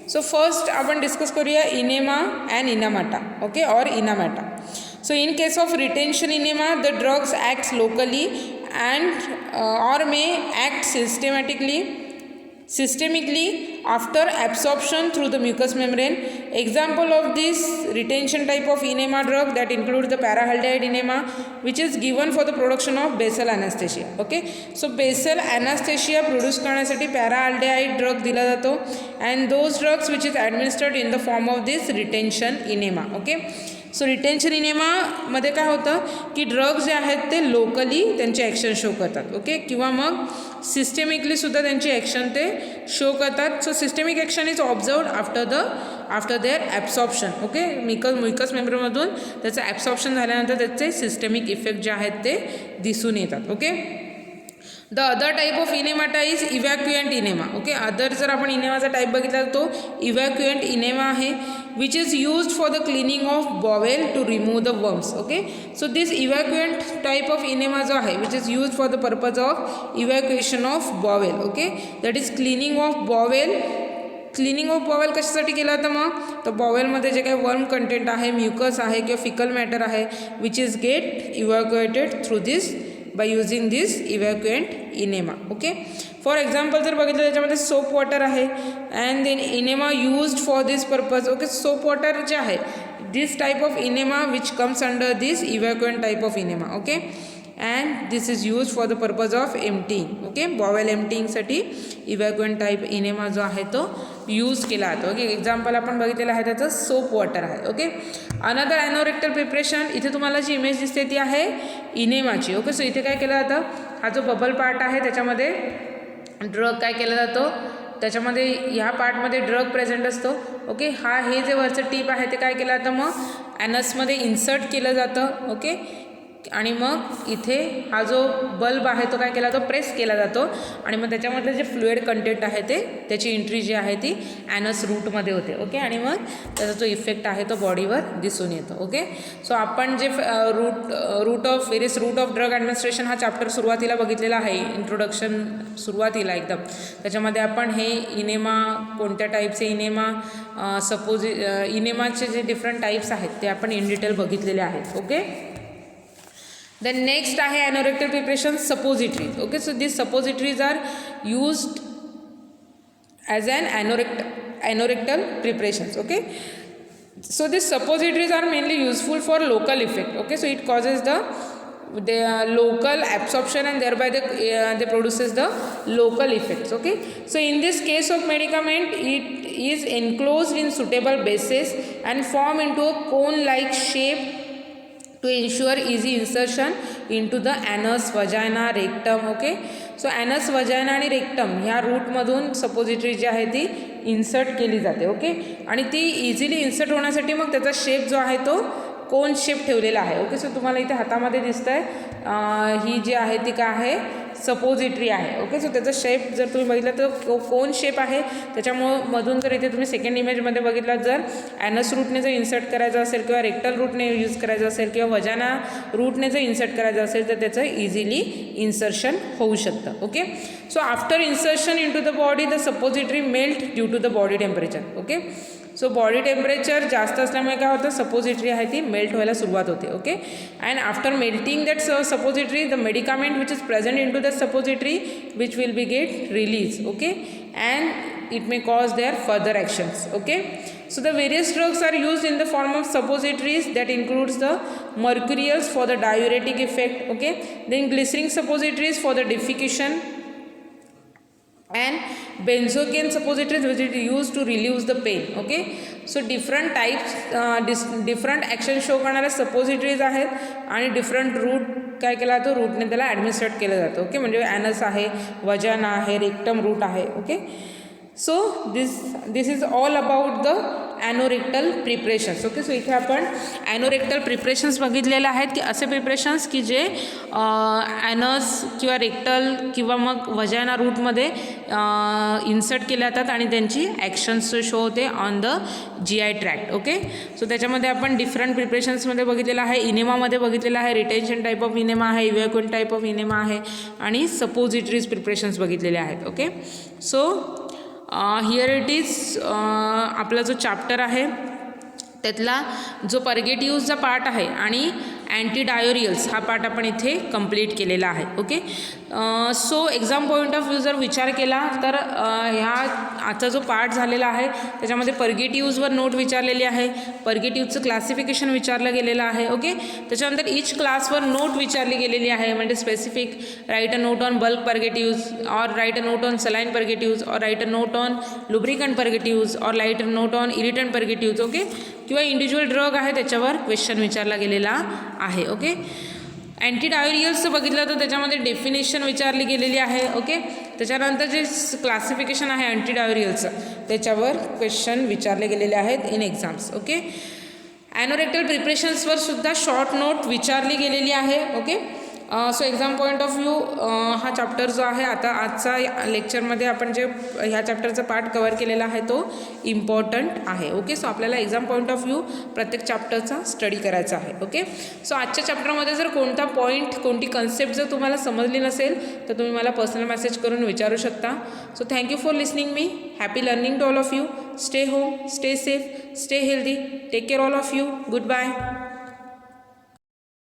सो फर्स्ट आपण डिस्कस करूया enema and enemata. Okay, or enemata. So in case of retention enema the drugs acts locally and or may act systemically after absorption through the mucous membrane. Example of this retention type of enema drug that includes the parahaldehyde enema which is given for the production of basal anesthesia. Okay, so basal anesthesia produce करण्यासाठी parahaldehyde drug दिला जातो and those drugs which is administered in the form of this retention enema. Okay, so retention इनेमामध्ये काय होतं की drugs जे आहेत ते लोकली त्यांची ॲक्शन शो करतात. ओके, किंवा मग सिस्टेमिकलीसुद्धा त्यांची ॲक्शन ते शो करतात. So systemic action is observed after their absorption. Okay, mucous मेम्ब्रेनमधून त्याचं ॲब्सॉर्प्शन झाल्यानंतर त्याचे सिस्टेमिक इफेक्ट जे आहेत ते दिसून येतात. Okay, the other type of enemata is evacuant enema. Okay, other जर आपण इनेमाचा टाईप बघितला तर तो इव्हॅक्युएंट इनेमा आहे which is used for the cleaning of bowel to remove the worms. Okay, so this evacuant type of enema जो आहे which is used for the purpose of evacuation of bowel. Okay, that is cleaning of bowel. Cleaning of bowel कशासाठी केलं जातं मग, तर बॉवेलमध्ये जे काही वर्म content आहे, म्युकस आहे किंवा फिकल मॅटर आहे which is get evacuated through this by using this evacuant enema. Okay, for example जर बघितलं त्याच्यामध्ये सोप वॉटर आहे and then enema used for this purpose. Okay, soap water जे आहे this type of enema which comes under this evacuant type of enema. Okay, and this is used for the purpose of emptying. Okay, bowel emptying साठी evacuant type enema जो आहे तो use केला जातो. Okay, example आपण बघितलेलं आहे त्याचं सोप वॉटर आहे. ओके, अनदर ॲनोरेक्टल प्रिपरेशन, इथे तुम्हाला जी इमेज दिसते ती आहे इनेमाची. ओके, सो इथे काय केलं जातं, हा जो बबल पार्ट आहे त्याच्यामध्ये ड्रग काय केला जातो, त्याच्यामध्ये ह्या पार्टमध्ये ड्रग प्रेझेंट असतो. ओके, हे जे वरचं टीप आहे ते काय केलं जातं, मग ॲनसमध्ये इन्सर्ट केलं जातं. ओके, आणि मग इथे हा जो बल्ब आहे तो काय केला जातो, प्रेस केला जातो आणि मग त्याच्यामधलं जे फ्लुइड कंटेंट आहे ते त्याची एंट्री जी आहे ती ॲनस रूटमध्ये होते. ओके, आणि मग त्याचा जो इफेक्ट आहे तो बॉडीवर दिसून येतो. ओके, सो आपण जे रूट ऑफ ड्रग ॲडमिनिस्ट्रेशन हा चॅप्टर सुरुवातीला बघितलेला आहे, इंट्रोडक्शन सुरुवातीला एकदम. त्याच्यामध्ये आपण हे इनेमा, कोणत्या टाईपचे इनेमा, इनेमाचे जे डिफरंट टाईप्स आहेत ते आपण इन डिटेल बघितलेले आहेत. ओके, then next आहे anorectal preparation suppositories. Okay, so these suppositories are used as an anorectal preparations. Okay, so these suppositories are mainly useful for local effect. Okay, so it causes the local absorption and thereby they produces the local effects. Okay, so in this case of medicament, it is enclosed in suitable bases and form into a cone like shape to ensure easy insertion into the anus, vagina, rectum. Okay, so anus, vagina आणि rectum ह्या रूटमधून suppository जी आहे ती insert केली जाते. Okay, आणि ती easily insert होण्यासाठी मग त्याचा शेप जो आहे तो कोन शेप ठेवलेला आहे. ओके, सो तुम्हाला इथे हातामध्ये दिसतं आहे ही जी आहे ती काय आहे, सपोजिटरी आहे. ओके, सो त्याचा शेप जर तुम्ही बघितला तर कोन शेप आहे. त्याच्यामुळं मधून जर इथे तुम्ही सेकंड इमेजमध्ये बघितलात, जर ॲनस रूटने जर इन्सर्ट करायचं असेल किंवा रेक्टल रूटने यूज करायचं असेल किंवा वजाना रूटने जर इन्सर्ट करायचं असेल तर त्याचं इझिली इन्सर्शन होऊ शकतं. Okay, so after insertion in to the body the suppository melt due to the body temperature. Okay, so body temperature जास्त असल्यामुळे काय होतं, सपोजिटरी आहे ती मेल्ट व्हायला सुरुवात होते. Okay, and after melting that suppository the medicament which is present in to the suppository which will be get release. Okay, and it may cause their further actions. Okay, so the various drugs are used in the form of suppositories that includes the mercurials for the diuretic effect. Okay, then glycerin suppositories for the defecation and benzocaine suppositories which is used to relieve the pain. Okay, so different types different action show करणारे suppositories आहेत आणि different route काय केला जातो, रूटने त्याला ॲडमिनिस्ट्रेट केलं जातं. Okay, म्हणजे ॲनस आहे, वजाना आहे, रेक्टम रूट आहे. Okay, so this is all about the anorectal preparations. Okay, so इथे आपण ॲनोरेक्टल प्रिपरेशन्स बघितलेले आहेत की असे प्रिपरेशन्स की जे ॲनस किंवा रेक्टल किंवा मग वजाना रूटमध्ये इन्सर्ट केले जातात आणि त्यांची ॲक्शन्स शो होते on the GI tract. Okay, so त्याच्यामध्ये आपण डिफरंट प्रिपरेशन्समध्ये बघितलेलं आहे, इनेमामध्ये बघितलेलं आहे, रिटेन्शन टाईप ऑफ इनेमा आहे, इव्हॅक्युएंट टाईप ऑफ इनेमा आहे आणि सपोजिटरीज प्रिपरेशन्स बघितलेले आहेत. Okay, so here it is आपला जो चॅप्टर आहे त्यातला जो पर्गेटिव्हचा पार्ट आहे आणि अँटीडायोरियल्स हा पार्ट आपण इथे कंप्लीट केलेला आहे. Okay, so exam point of view जर विचार केला तर ह्या आजचा जो पार्ट झालेला आहे त्याच्यामध्ये पर्गेटिव्हजवर नोट विचारलेली आहे, पर्गेटिव्हचं क्लासिफिकेशन विचारलं गेलेलं आहे. ओके, त्याच्यानंतर इच क्लासवर नोट विचारली गेलेली आहे, म्हणजे specific write a note on bulk purgatives or write a note on saline purgatives or write a note on lubricant purgatives or write a note on irritant purgatives. Okay, किंवा individual drug आहे त्याच्यावर question विचारला गेलेला आहे. Okay, अँटीडायोरियल्सचं बघितलं तर त्याच्यामध्ये definition विचारली गेलेली आहे. ओके, त्याच्यानंतर जे क्लासिफिकेशन आहे अँटीडायोरियल्सचं त्याच्यावर क्वेश्चन विचारले गेलेले आहेत इन एक्झाम्स. ओके, ॲनोरेक्टल प्रिपरेशन्सवर सुद्धा शॉर्ट नोट विचारली गेलेली आहे. Okay, so exam point of view हा चॅप्टर जो आहे आता आजचा लेक्चरमध्ये आपण जे ह्या चॅप्टरचा पार्ट कवर केलेला आहे तो इम्पॉर्टंट आहे. ओके, सो आपल्याला एक्झाम पॉईंट ऑफ व्ह्यू प्रत्येक चॅप्टरचा स्टडी करायचा आहे. ओके, सो आजच्या चॅप्टरमध्ये जर कोणता पॉईंट कोणती कन्सेप्ट जर तुम्हाला समजली नसेल तर तुम्ही मला पर्सनल मेसेज करून विचारू शकता. So thank you for listening me. Happy learning to all of you. Stay home, stay safe, stay healthy. Take care all of you. Good bye.